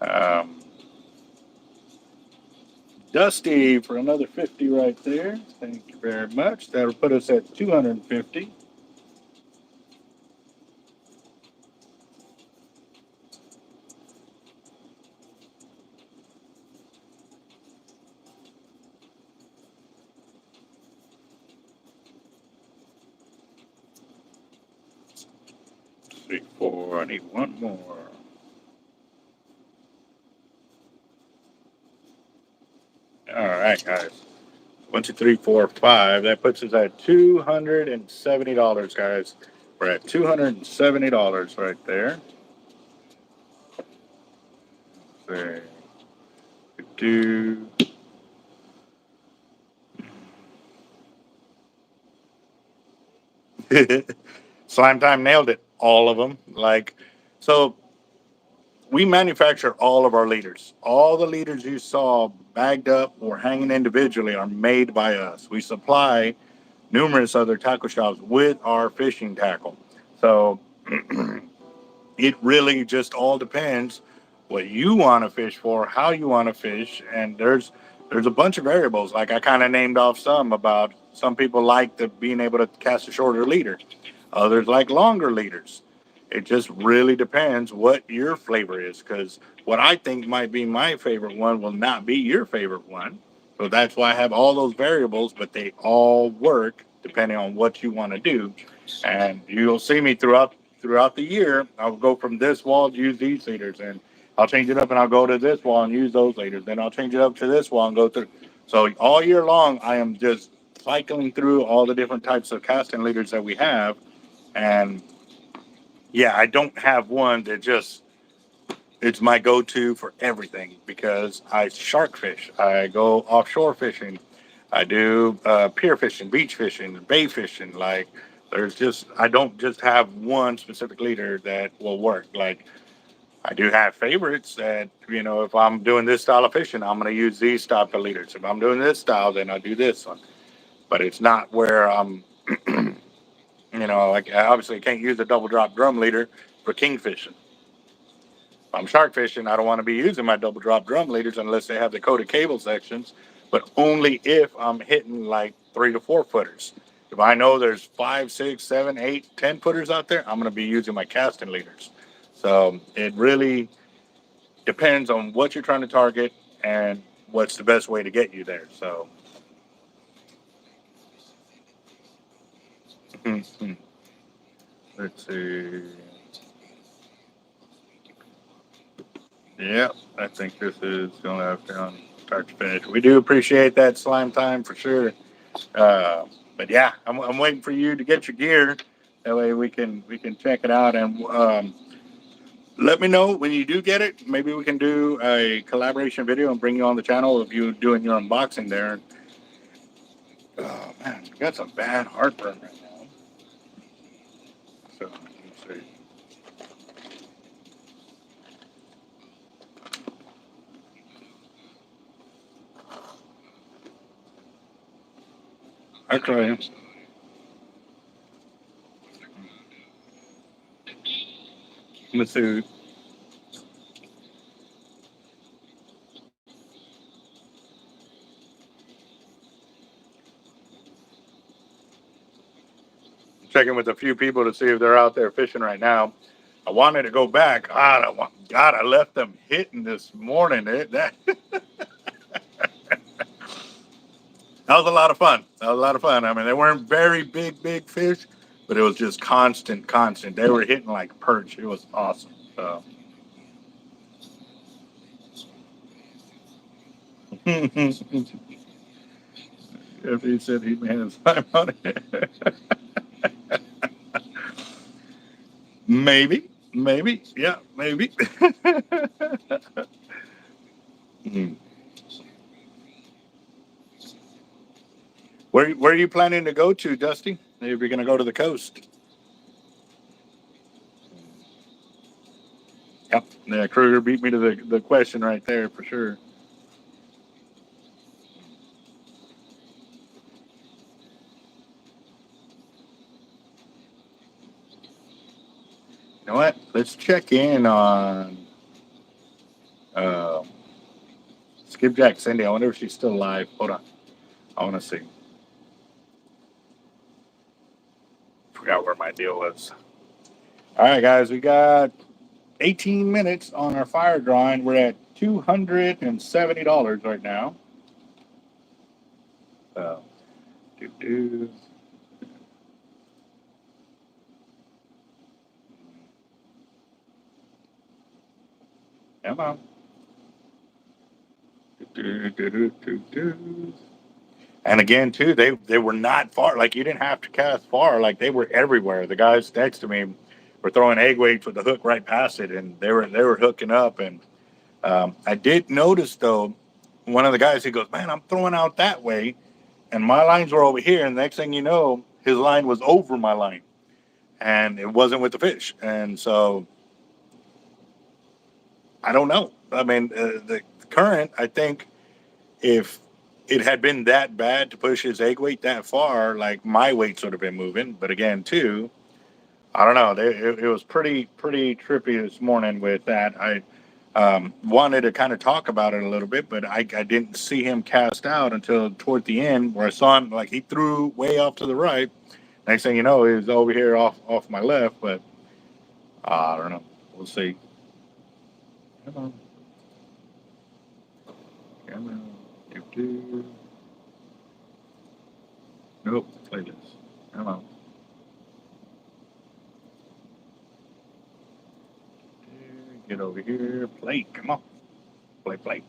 Um, Dusty for another 50 right there. Thank you very much. That'll put us at 250. Three, four. I need one more. All right, guys. 1, 2, 3, 4, 5. That puts us at $270, guys. We're at $270 right there. Let's see. Do. Slime Time nailed it. All of them. Like, so we manufacture all of our leaders. All the leaders you saw bagged up or hanging individually are made by us. We supply numerous other tackle shops with our fishing tackle. So it really just all depends what you want to fish for, how you want to fish, and there's a bunch of variables. Like I kind of named off some about some people like the being able to cast a shorter leader, others like longer leaders. It just really depends what your flavor is, because what I think might be my favorite one will not be your favorite one. So that's why I have all those variables, but they all work depending on what you want to do. And you'll see me throughout throughout the year, I'll go from this wall to use these leaders, and I'll change it up, and I'll go to this wall and use those leaders. Then I'll change it up to this wall and go through. So all year long, I am just cycling through all the different types of casting leaders that we have, and yeah, I don't have one that just it's my go-to for everything because I shark fish, I go offshore fishing, I do pier fishing, beach fishing, bay fishing. Like, there's just I don't just have one specific leader that will work. Like, I do have favorites that if I'm doing this style of fishing, I'm going to use these style of leaders. If I'm doing this style, then I'll do this one. But it's not where I'm. Like, I obviously can't use a double drop drum leader for kingfishing. If I'm shark fishing, I don't want to be using my double drop drum leaders unless they have the coated cable sections, but only if I'm hitting like 3 to 4 footers. If I know there's 5, 6, 7, 8, 10 footers out there, I'm going to be using my casting leaders. So it really depends on what you're trying to target and what's the best way to get you there. So, let's see. Yeah, I think this is going to have to start to finish. We do appreciate that slime time for sure. But yeah, I'm waiting for you to get your gear. That way we can check it out and let me know when you do get it. Maybe we can do a collaboration video and bring you on the channel of you doing your unboxing there. Oh man, I got some bad heartburn right now. So let's see. Actually, let's see. Checking with a few people to see if they're out there fishing right now. I wanted to go back. God, I left them hitting this morning. That was a lot of fun. That was a lot of fun. I mean, they weren't very big fish, but it was just constant. They were hitting like perch. It was awesome. So. If he said he may have time on it. Maybe. Yeah, maybe. Where are you planning to go to, Dusty? If you're going to go to the coast. Yep. Yeah, Kruger beat me to the question right there for sure. You know what? Let's check in on uh, Skipjack Cindy. I wonder if she's still alive. Hold on. I want to see. Forgot where my deal was. All right, guys. We got 18 minutes on our fire drawing. We're at $270 right now. So, do. Come on. Do. And again, too, they were not far. Like, you didn't have to cast far. Like, they were everywhere. The guys next to me were throwing egg weights with the hook right past it, and they were hooking up. And I did notice though, one of the guys, he goes, "Man, I'm throwing out that way, and my lines were over here." And the next thing you know, his line was over my line, and it wasn't with the fish. And so I don't know. I mean, the current, I think, if it had been that bad to push his egg weight that far, like my weights would have been moving. But again, too, I don't know. It was pretty trippy this morning with that. I wanted to kind of talk about it a little bit, but I didn't see him cast out until toward the end, where I saw him like he threw way off to the right. Next thing you know, he was over here off my left. But I don't know. We'll see. Come on. Come on. Do. Nope. Play this. Come on. Get over here. Plate. Come on. Plate.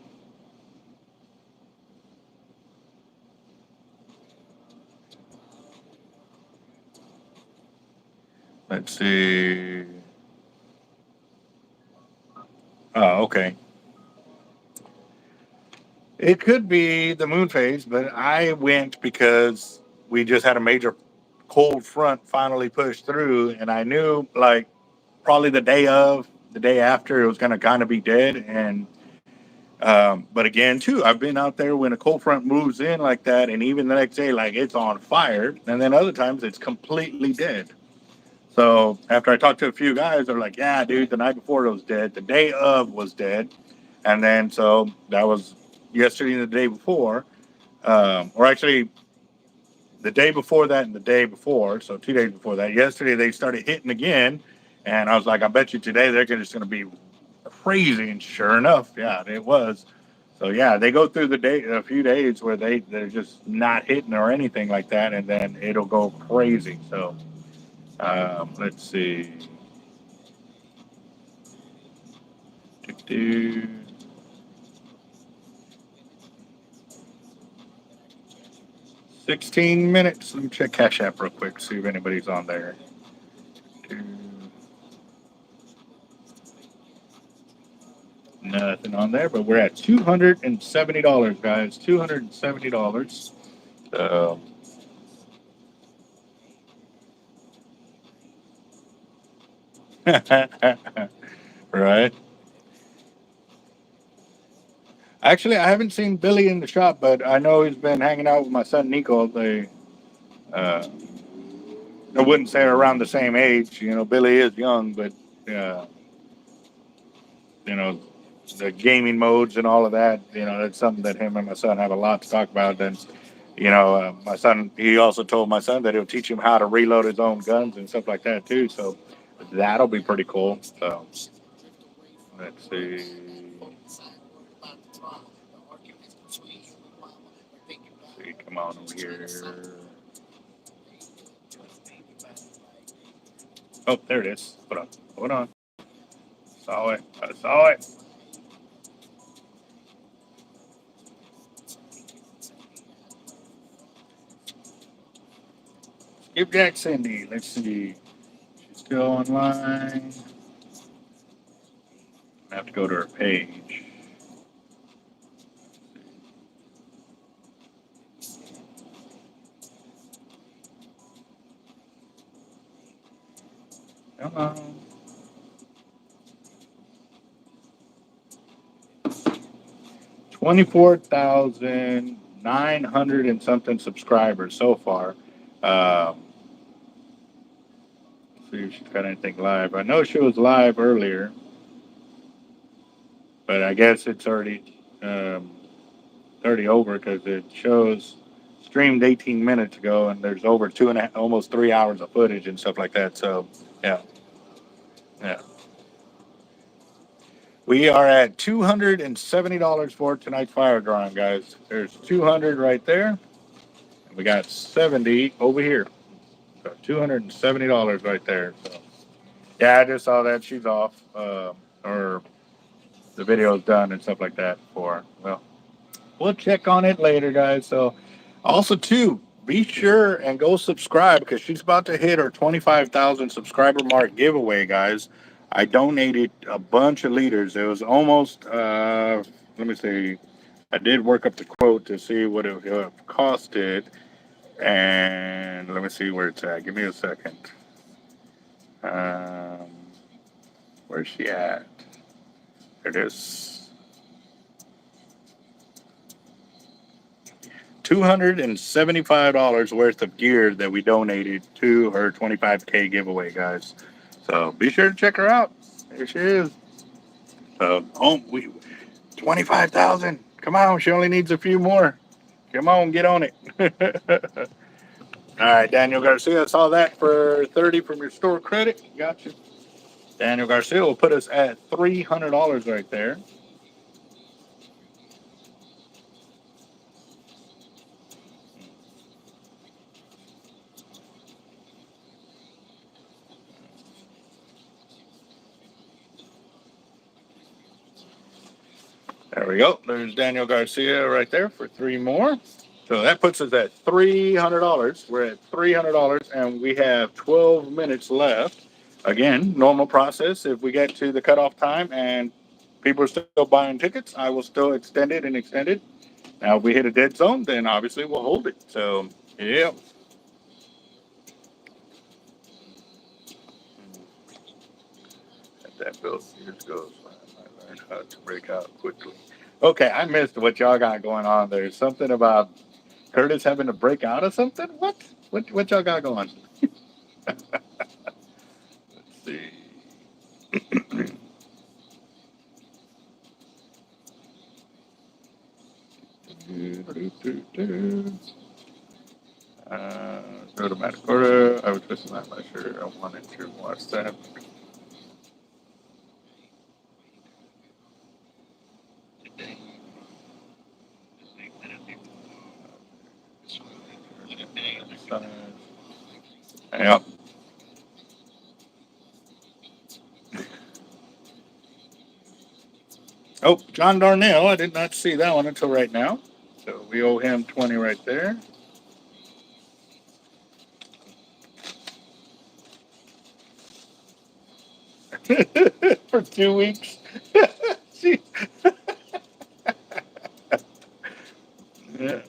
Let's see. Oh, okay. It could be the moon phase, but I went because we just had a major cold front finally push through, and I knew like probably the day after, it was going to kind of be dead. And but again, too, I've been out there when a cold front moves in like that, and even the next day, like it's on fire, and then other times it's completely dead. So after I talked to a few guys, they're like, "Yeah, dude, the night before it was dead. The day of was dead." And then so that was yesterday and the day before, or actually the day before that and the day before. So 2 days before that. Yesterday they started hitting again, and I was like, I bet you today they're just going to be crazy. And sure enough, yeah, it was. So yeah, they go through the day a few days where they're just not hitting or anything like that, and then it'll go crazy. So let's see. 16 minutes. Let me check Cash App real quick, see if anybody's on there. Nothing on there, but we're at $270, guys. $270. Right. Actually, I haven't seen Billy in the shop, but I know he's been hanging out with my son Nico. Uh, I wouldn't say around the same age. You know, Billy is young, but uh, you know, the gaming modes and all of that. You know, that's something that him and my son have a lot to talk about. And you know, my son, he also told my son that he'll teach him how to reload his own guns and stuff like that too. So that'll be pretty cool. So let's see. Come on over here. Oh, there it is. Hold on. Hold on. Saw it. I saw it. Skipjack Cindy. Let's see. She's still online. I have to go to her page. Come on. 24,900 and something subscribers so far. See if she's got anything live. I know she was live earlier, but I guess it's um, 30 over because it shows streamed 18 minutes ago, and there's over almost 3 hours of footage and stuff like that. So, yeah, yeah. We are at $270 for tonight's fire drawing, guys. There's 200 right there, and we got 70 over here. So $270 right there. So, yeah, I just saw that she's off, or the video's done and stuff like that. Well, we'll check on it later, guys. So, also too, be sure and go subscribe because she's about to hit her 25,000 subscriber mark giveaway, guys. I donated a bunch of liters. It was almost. Let me see. I did work up the quote to see what it costed, and let me see where it's at. Give me a second. Um, where's she at? There it is. $275 worth of gear that we donated to her 25K giveaway, guys. So be sure to check her out. There she is. We 25,000. Come on, she only needs a few more. Come on, get on it. All right, Daniel Garcia, I saw that for 30 from your store credit. Gotcha. Daniel Garcia will put us at $300 right there. There we go. There's Daniel Garcia right there for 3 more. So that puts us at $300. We're at $300 and we have 12 minutes left. Again, normal process. If we get to the cutoff time and people are still buying tickets, I will still extend it and extend it. Now, if we hit a dead zone, then obviously we'll hold it. So, yeah. That bill years ago, I learned how to break out quickly. Okay, I missed what y'all got going on there. Something about Curtis having to break out of something? What? What y'all got going? Let's see. Go to Matagorda. I was just not sure I wanted to watch that. Yep. Oh, John Darnell. I did not see that one until right now. So we owe him 20 right there. For 2 weeks. Gee. Yeah.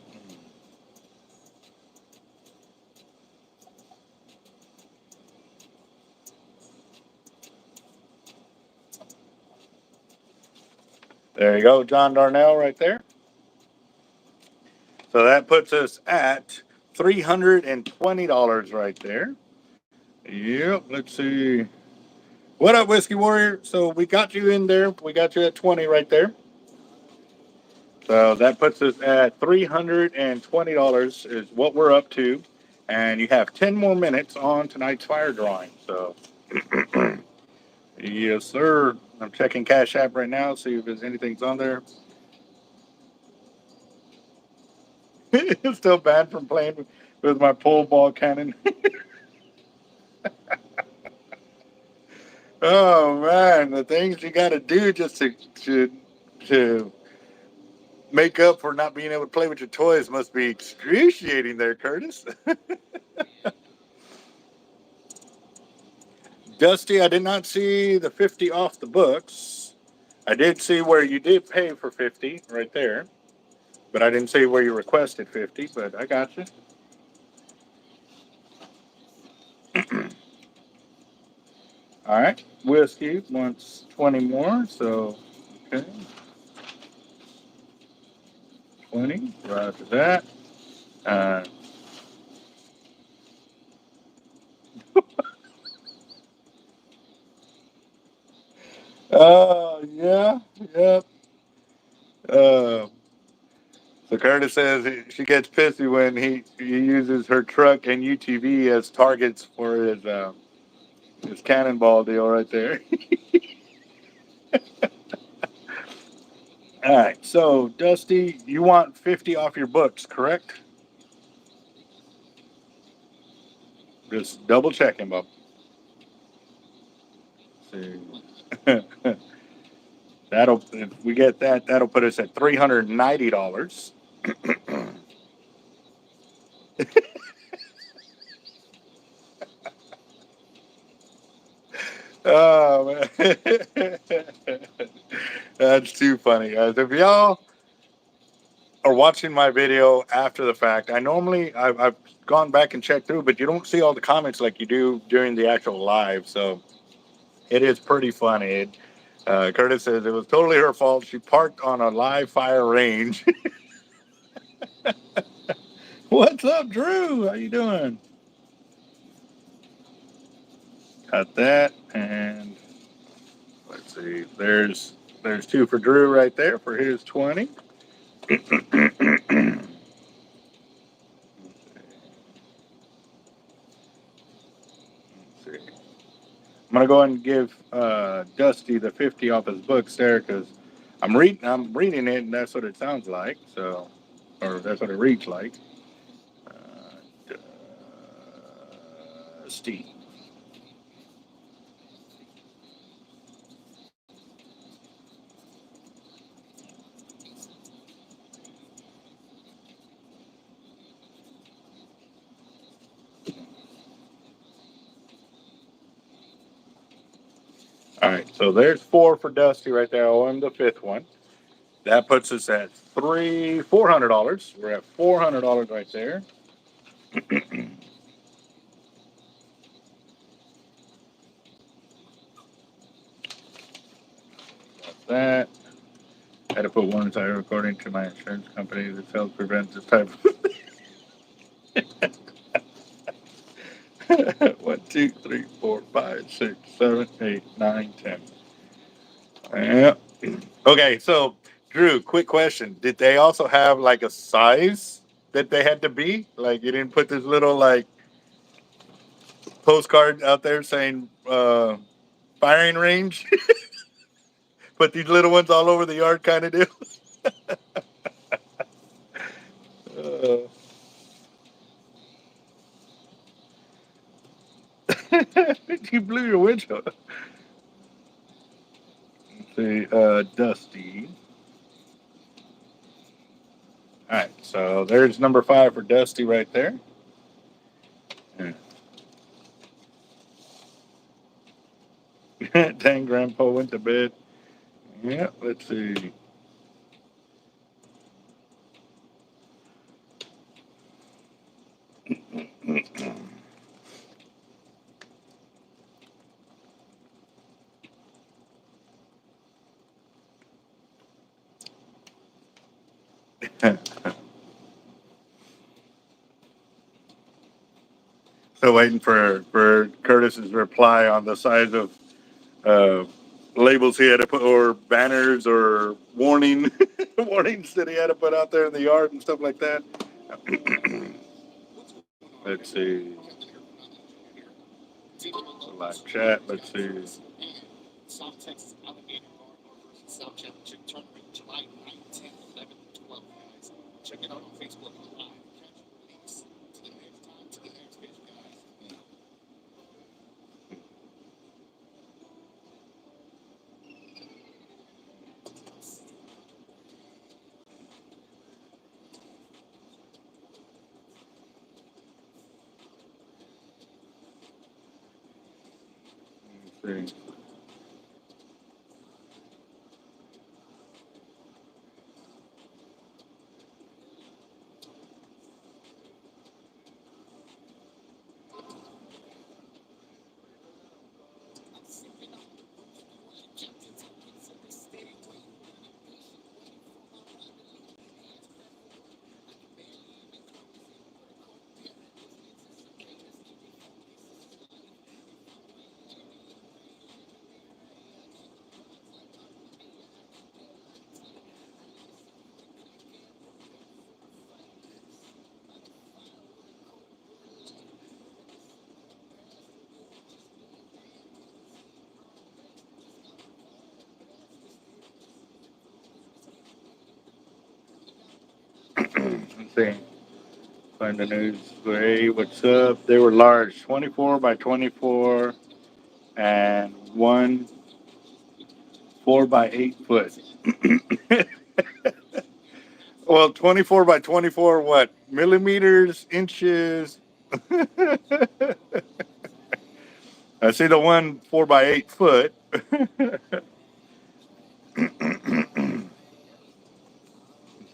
There you go, John Darnell right there. So that puts us at $320 right there. Yep, let's see. What up, Whiskey Warrior? So we got you in there. We got you at 20 right there. So that puts us at $320 is what we're up to. And you have 10 more minutes on tonight's fire drawing. So, yes, sir. I'm checking Cash App right now, see if there's anything's on there. It's still banned from playing with my pole ball cannon. Oh man, the things you got to do just to make up for not being able to play with your toys must be excruciating there, Curtis. Dusty, I did not see the 50 off the books. I did see where you did pay for 50 right there, but I didn't see where you requested 50, but I got you. All right, Whiskey wants 20 more, so okay. 20, right to that. Uh, oh, yeah, yeah. Uh, so Curtis says she gets pissy when he uses her truck and UTV as targets for his cannonball deal right there. All right, so Dusty, you want 50 off your books, correct? Just double checking, Bob. See. That'll if we get that, that'll put us at $390. Oh man, that's too funny, guys. If y'all are watching my video after the fact, I've gone back and checked through, but you don't see all the comments like you do during the actual live. So it is pretty funny. Curtis says it was totally her fault. She parked on a live fire range. What's up, Drew? How you doing? Got that, and let's see. There's 2 for Drew right there for his 20. Let's see. I'm gonna go ahead and give Dusty the 50 off his books there because I'm reading it and that's what it sounds like. So, or that's what it reads like. Uh, Dusty. All right, so there's 4 for Dusty right there. Oh, and the 5th one. That puts us at $400. We're at $400 right there. That's that. I had to put one inside according to my insurance company. This helps prevent this type of 1, 2, 3, 4, 5, 6, 7, 8, 9, 10. Yeah. Okay, so Drew, quick question. Did they also have like a size that they had to be? Like you didn't put this little like postcard out there saying firing range? Put these little ones all over the yard kind of deal? Uh, you blew your windshield. Let's see, Dusty. All right, so there's number 5 for Dusty right there. Yeah. Dang, Grandpa went to bed. Yeah, let's see. So waiting for Curtis's reply on the size of uh, labels he had to put, or banners, or warnings that he had to put out there in the yard and stuff like that. Let's see. Live chat. Let's see. Let's see. Let's see. Find the news. Hey, what's up? They were large, 24 by 24, and one 4 by 8 foot. Well, 24 by 24, what? Millimeters, inches? I see the one 4 by 8 foot.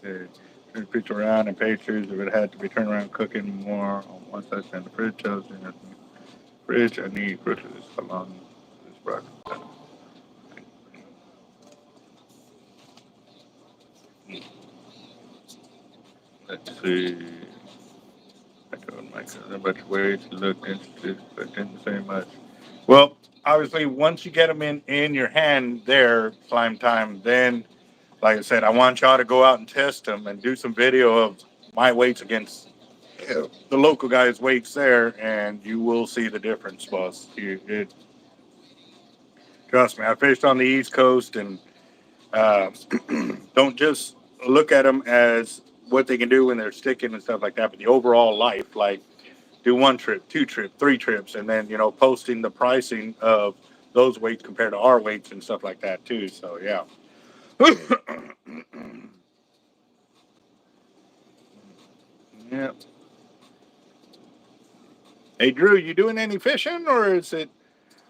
Turn the picture around and pictures. If it had to be turned around cooking more on one side in the fridge, tells me in the fridge, I need groceries along this product. Let's see. I told my cousin a bunch of ways he looked interested, but didn't say much. Well, obviously, once you get them in your hand there, climb time, then, like I said, I want y'all to go out and test them and do some video of my weights against the local guys' weights there, and you will see the difference, boss. Trust me, I fished on the East Coast, and uh, don't just look at them as what they can do when they're sticking and stuff like that, but the overall life, like do 1 trip, 2 trip, 3 trips, and then posting the pricing of those weights compared to our weights and stuff like that too. So yeah. Yeah. Hey Drew, you doing any fishing, or is it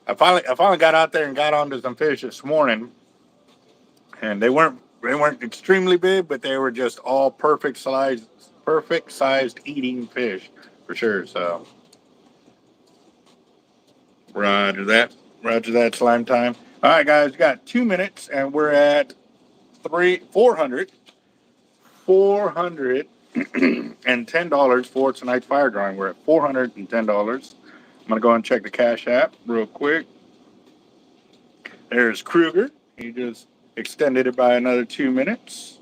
I finally got out there and got onto some fish this morning, and they weren't extremely big, but they were just all perfect sized eating fish for sure. So roger that slime time. All right, guys, we got 2 minutes, and we're at 410 $410 for tonight's fire drawing. We're at $410. I'm gonna go and check the Cash App real quick. There's Kruger. He just extended it by another 2 minutes.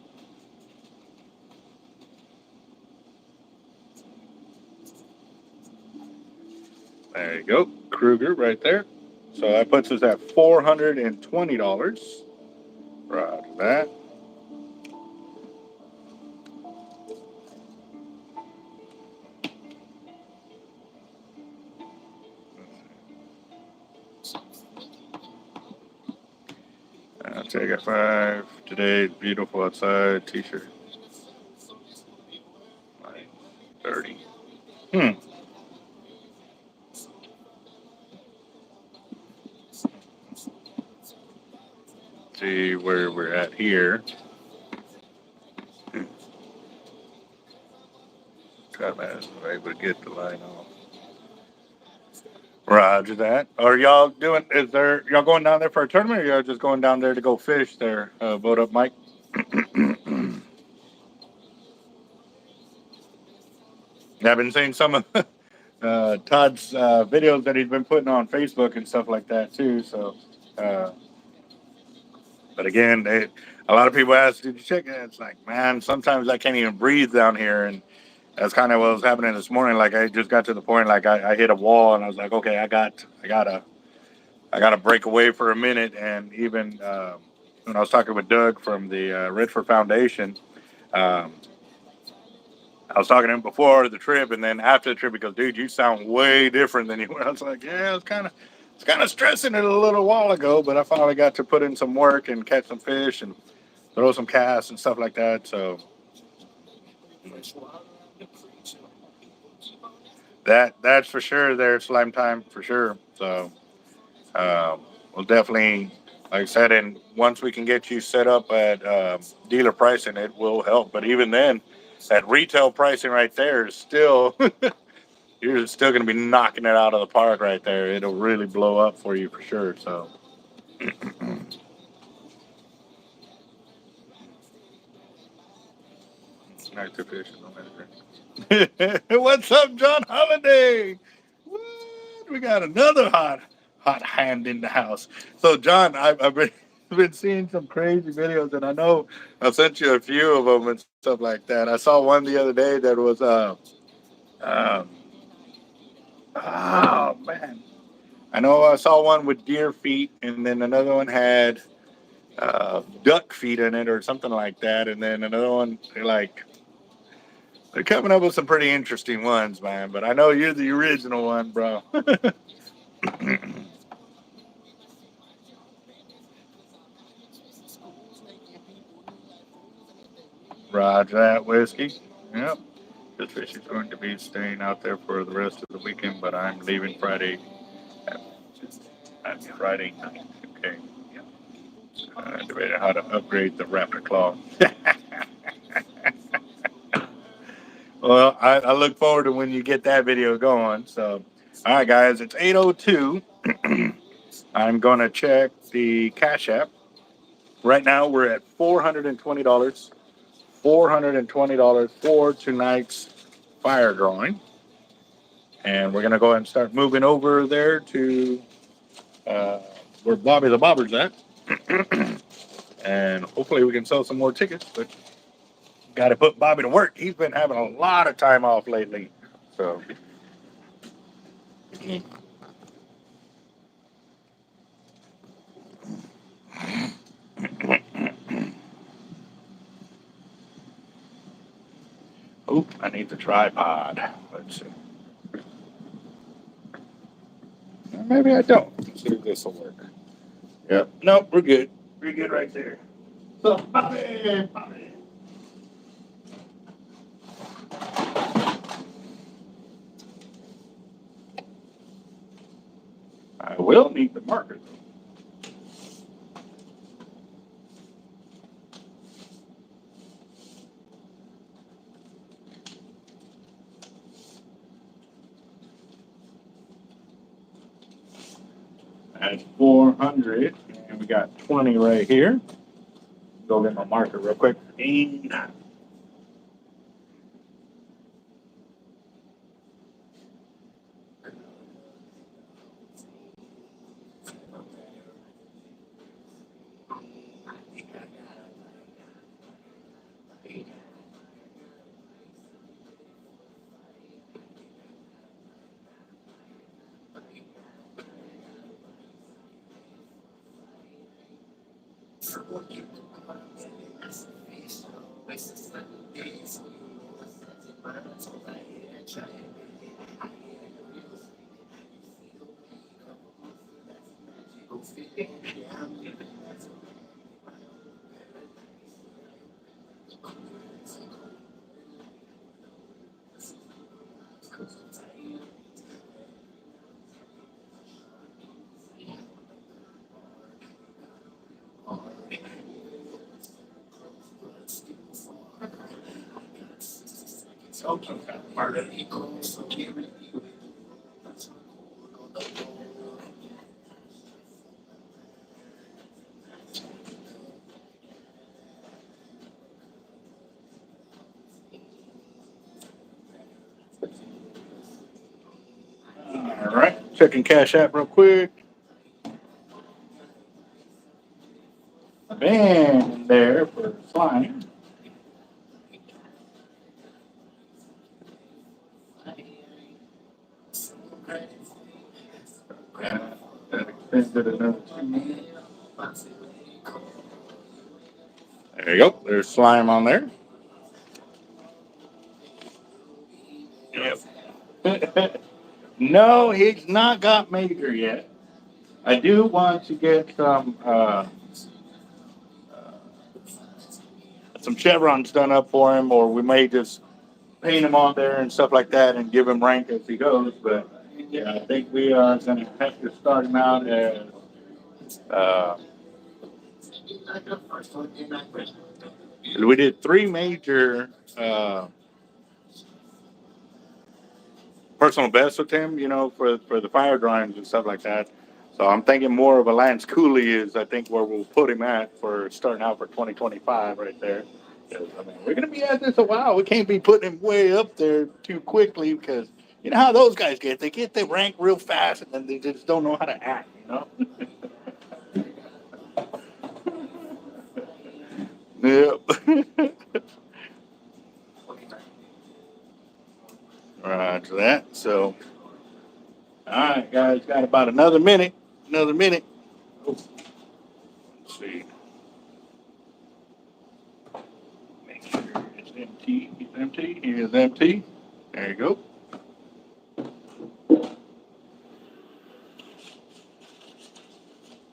There you go, Kruger right there. So that puts us at $420. Roger that. I'll take a 5. Today, beautiful outside. T-shirt. 30. See where we're at here. God, man, I was able to get the line off. Roger that. Are y'all doing? Y'all going down there for a tournament, or y'all just going down there to go fish there? Vote up, Mike. I've been seeing some of Todd's videos that he's been putting on Facebook and stuff like that too. So, but again, a lot of people ask, "Did you check it?" It's like, man, sometimes I can't even breathe down here, and that's kind of what was happening this morning. Like I just got to the point, like I hit a wall, and I was like, okay, I gotta break away for a minute. And even when I was talking with Doug from the Redford Foundation, um, I was talking to him before the trip, and then after the trip, he goes, "Dude, you sound way different than you were." I was like, "Yeah, it's kind of stressing it a little while ago, but I finally got to put in some work and catch some fish and throw some casts and stuff like that." So that's for sure. There's slime time for sure. So we'll definitely, like I said, and once we can get you set up at dealer pricing, it will help. But even then, at retail pricing right there is still. You're still going to be knocking it out of the park right there. It'll really blow up for you for sure. So, nice to fish. What's up, John Holiday? What? We got another hot hand in the house. So, John, I've been seeing some crazy videos, and I know I sent you a few of them and stuff like that. I saw one the other day that was um, oh man. I know I saw one with deer feet, and then another one had duck feet in it or something like that. And then another one, they're coming up with some pretty interesting ones, man. But I know you're the original one, bro. Roger that, whiskey. Yep. This fish is going to be staying out there for the rest of the weekend, but I'm leaving Friday at Friday night. Okay. Debating how to upgrade the Raptor Claw. Well, I look forward to when you get that video going. So, all right, guys, it's 8:02. I'm going to check the Cash App. Right now, we're at $420. $420 for tonight's fire drawing. And we're going to go ahead and start moving over there to where Bobby the Bobber's at. And hopefully we can sell some more tickets. But got to put Bobby to work. He's been having a lot of time off lately. So. Oh, I need the tripod. Let's see. Maybe I don't. Let's see if this will work. Yep. Nope, we're good. We're good right there. So, Bobby. I will need the marker. That's 400, and we got 20 right here. Go get my marker real quick. And all right, checking Cash App real quick. Band there for flying. That extended another 2 minutes. There you go. There's slime on there. Yep. No, he's not got major yet. I do want to get some chevrons done up for him, or we may just paint him on there and stuff like that and give him rank as he goes. But yeah, I think we are going to have to start him out as we did 3 major personal bests with him, you know, for the fire drawings and stuff like that. So I'm thinking more of a Lance Cooley is, I think, where we'll put him at for starting out for 2025 right there. I mean, we're going to be at this a while. We can't be putting him way up there too quickly because you know how those guys get. They get the rank real fast and then they just don't know how to act, you know? Yep. Roger that. So, all right, guys, got about another minute. Another minute. Oh, let's see. Make sure it's empty. It's empty. He is empty. There you go.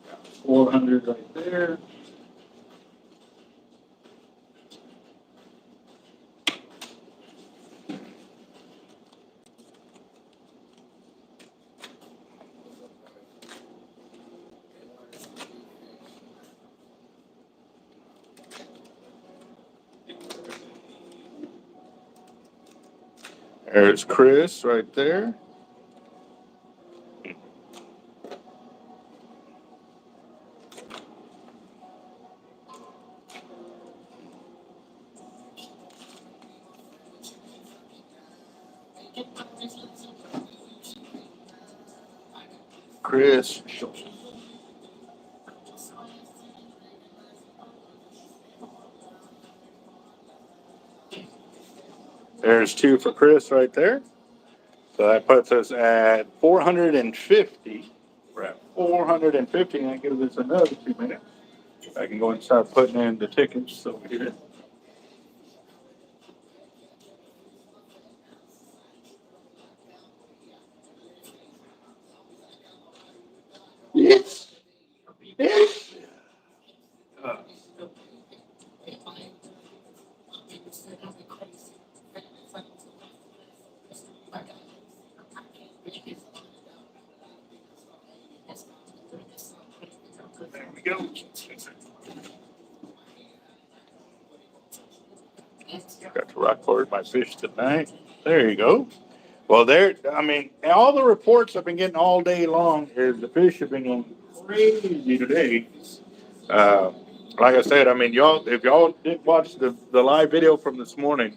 Got 400 right there. There's Chris right there. Chris. There's 2 for Chris right there. So that puts us at 450. We're at 450, and that gives us another 2 minutes. I can go and start putting in the tickets over here. Yes. Yes. go. Got to record my fish tonight. There you go. Well, I mean, all the reports I've been getting all day long is the fish have been going crazy today. Uh, like I said, I mean, if y'all didn't watch the live video from this morning,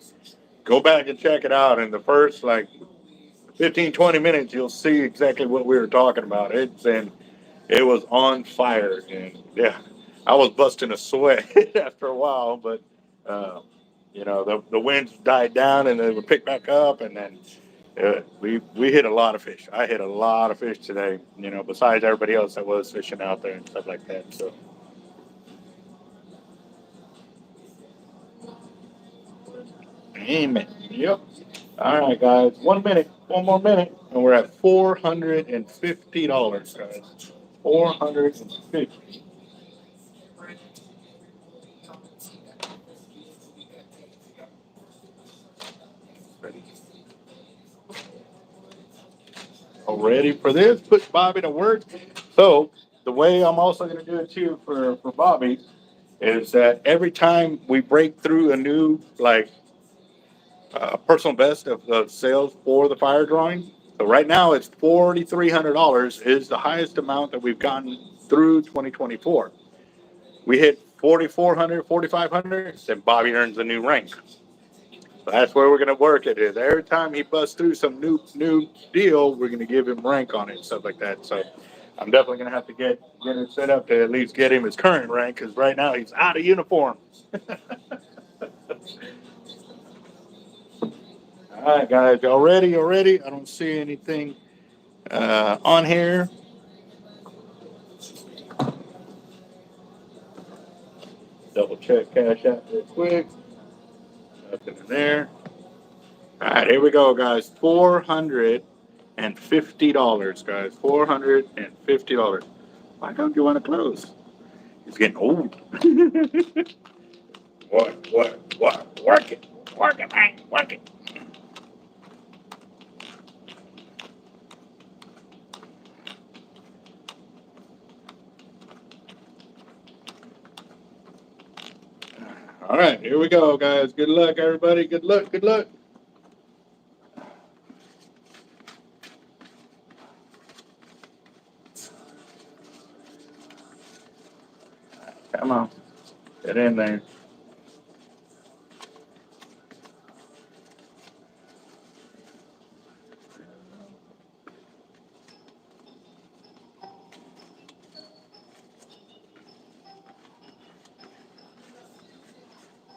go back and check it out. In the first, like, 15, 20 minutes, you'll see exactly what we were talking about. It was on fire. And, yeah, I was busting a sweat after a while, but, the winds died down and they would pick back up, and then we hit a lot of fish. I hit a lot of fish today, besides everybody else that was fishing out there and stuff like that. So, amen. Yep. All right, guys. 1 minute, one more minute, and we're at $450, guys. 450. All ready for this? Put Bobby to work. So the way I'm also going to do it too for Bobby is that every time we break through a new personal best of sales for the fire drawing. So right now it's $4,300 is the highest amount that we've gotten through 2024. We hit 4,400, 4,500, then Bobby earns a new rank. So that's where we're going to work it is. Every time he busts through some new deal, we're going to give him rank on it and stuff like that. So I'm definitely going to have to get it set up to at least get him his current rank, because right now he's out of uniform. All right, guys, y'all ready? I don't see anything on here. Double check cash out real quick. Nothing in there. All right, here we go, guys. $450, guys. $450. Why don't you want to close? It's getting old. What? Work it, man. Work it. All right, here we go, guys. Good luck, everybody. Good luck. Come on. Get in there.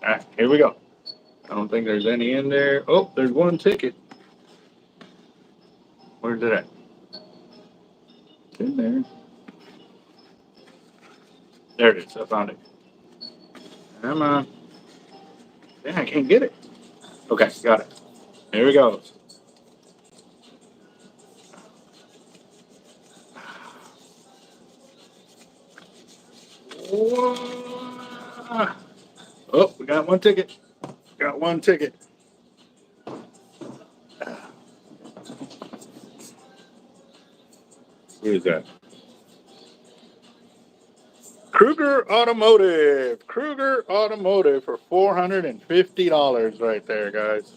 All right, here we go. I don't think there's any in there. Oh, there's one ticket. Where's it at? It's in there. There it is. I found it. Come on. Yeah, I can't get it. Okay, got it. Here we go. Whoa. Oh, we got one ticket. Who is that? Kruger Automotive for $450 right there, guys.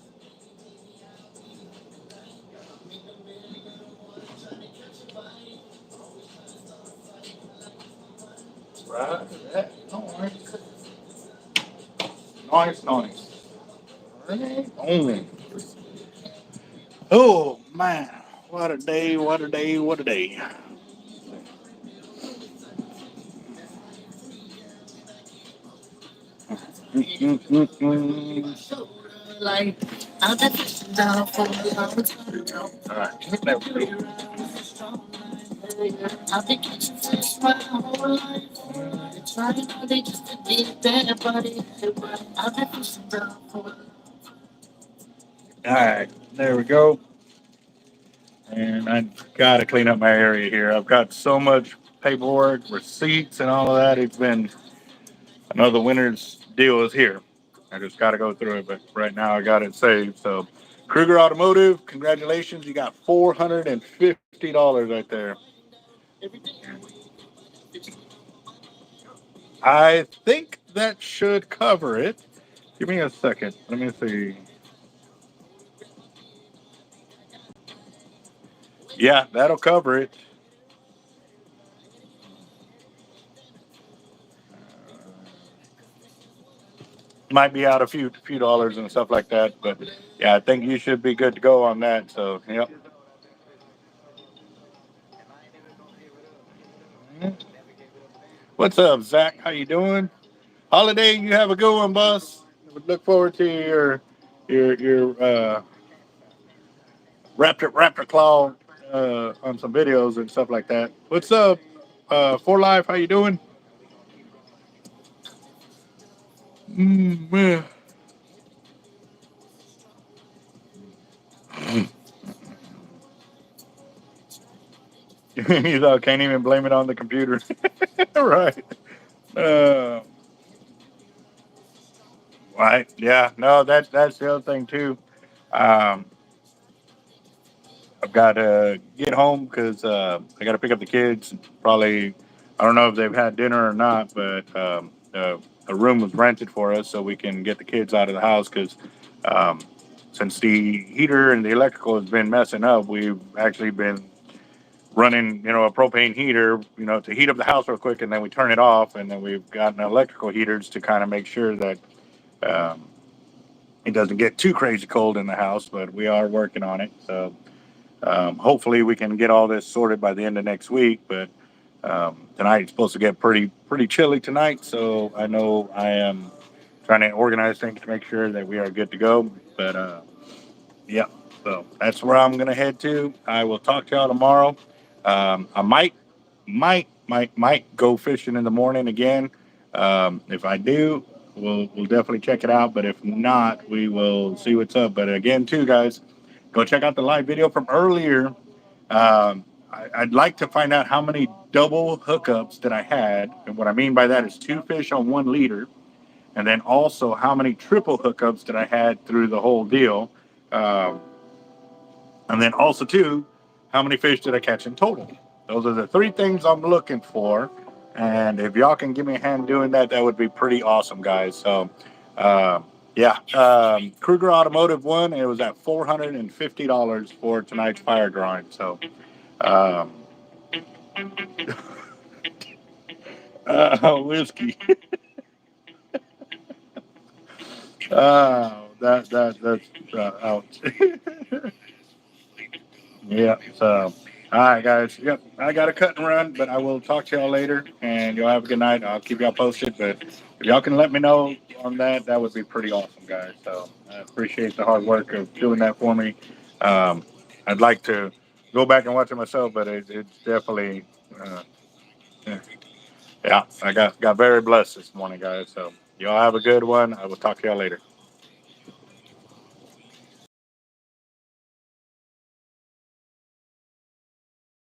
Right. Nice. Only. Oh man, what a day. All right. I've been catching fish my whole life. Trying to they just to get better, buddy. I've been fishing down for. All right, there we go. And I gotta clean up my area here. I've got so much paperwork, receipts, and all of that. It's been another winter's deal is here. I just gotta go through it, but right now I got it saved. So, Kruger Automotive, congratulations! You got $450 right there. I think that should cover it. Give me a second. Let me see. Yeah, that'll cover it. Might be out a few dollars and stuff like that, but yeah, I think you should be good to go on that. So, yep. What's up, Zach? How you doing? Holiday, you have a good one, boss. Look forward to your raptor claw on some videos and stuff like that. What's up, For Life? How you doing? Man. You thought can't even blame it on the computer, right? Uh, right? Yeah. No, that's the other thing too. Um, I've got to get home because I got to pick up the kids. Probably, I don't know if they've had dinner or not, but a room was rented for us so we can get the kids out of the house because um, since the heater and the electrical has been messing up, we've actually been running, a propane heater, to heat up the house real quick, and then we turn it off, and then we've gotten electrical heaters to kind of make sure that um, it doesn't get too crazy cold in the house. But we are working on it, so hopefully we can get all this sorted by the end of next week. But tonight it's supposed to get pretty chilly tonight, so I know I am trying to organize things to make sure that we are good to go. But yeah, so that's where I'm gonna head to. I will talk to y'all tomorrow. I might go fishing in the morning again. If I do, we'll definitely check it out. But if not, we will see what's up. But again, too, guys, go check out the live video from earlier. I'd like to find out how many double hookups that I had, and what I mean by that is 2 fish on 1 leader, and then also how many triple hookups that I had through the whole deal. Um, and then also, too, how many fish did I catch in total? Those are the 3 things I'm looking for. And if y'all can give me a hand doing that, that would be pretty awesome, guys. So, yeah. Kruger Automotive won. It was at $450 for tonight's fire drawing. So, um, whiskey. That's ouch. Yeah. So, all right, guys. Yep. I got to cut and run, but I will talk to y'all later, and y'all have a good night. I'll keep y'all posted. But if y'all can let me know on that, that would be pretty awesome, guys. So I appreciate the hard work of doing that for me. Um, I'd like to go back and watch it myself, but it's definitely, uh, yeah. Yeah. I got very blessed this morning, guys. So y'all have a good one. I will talk to y'all later.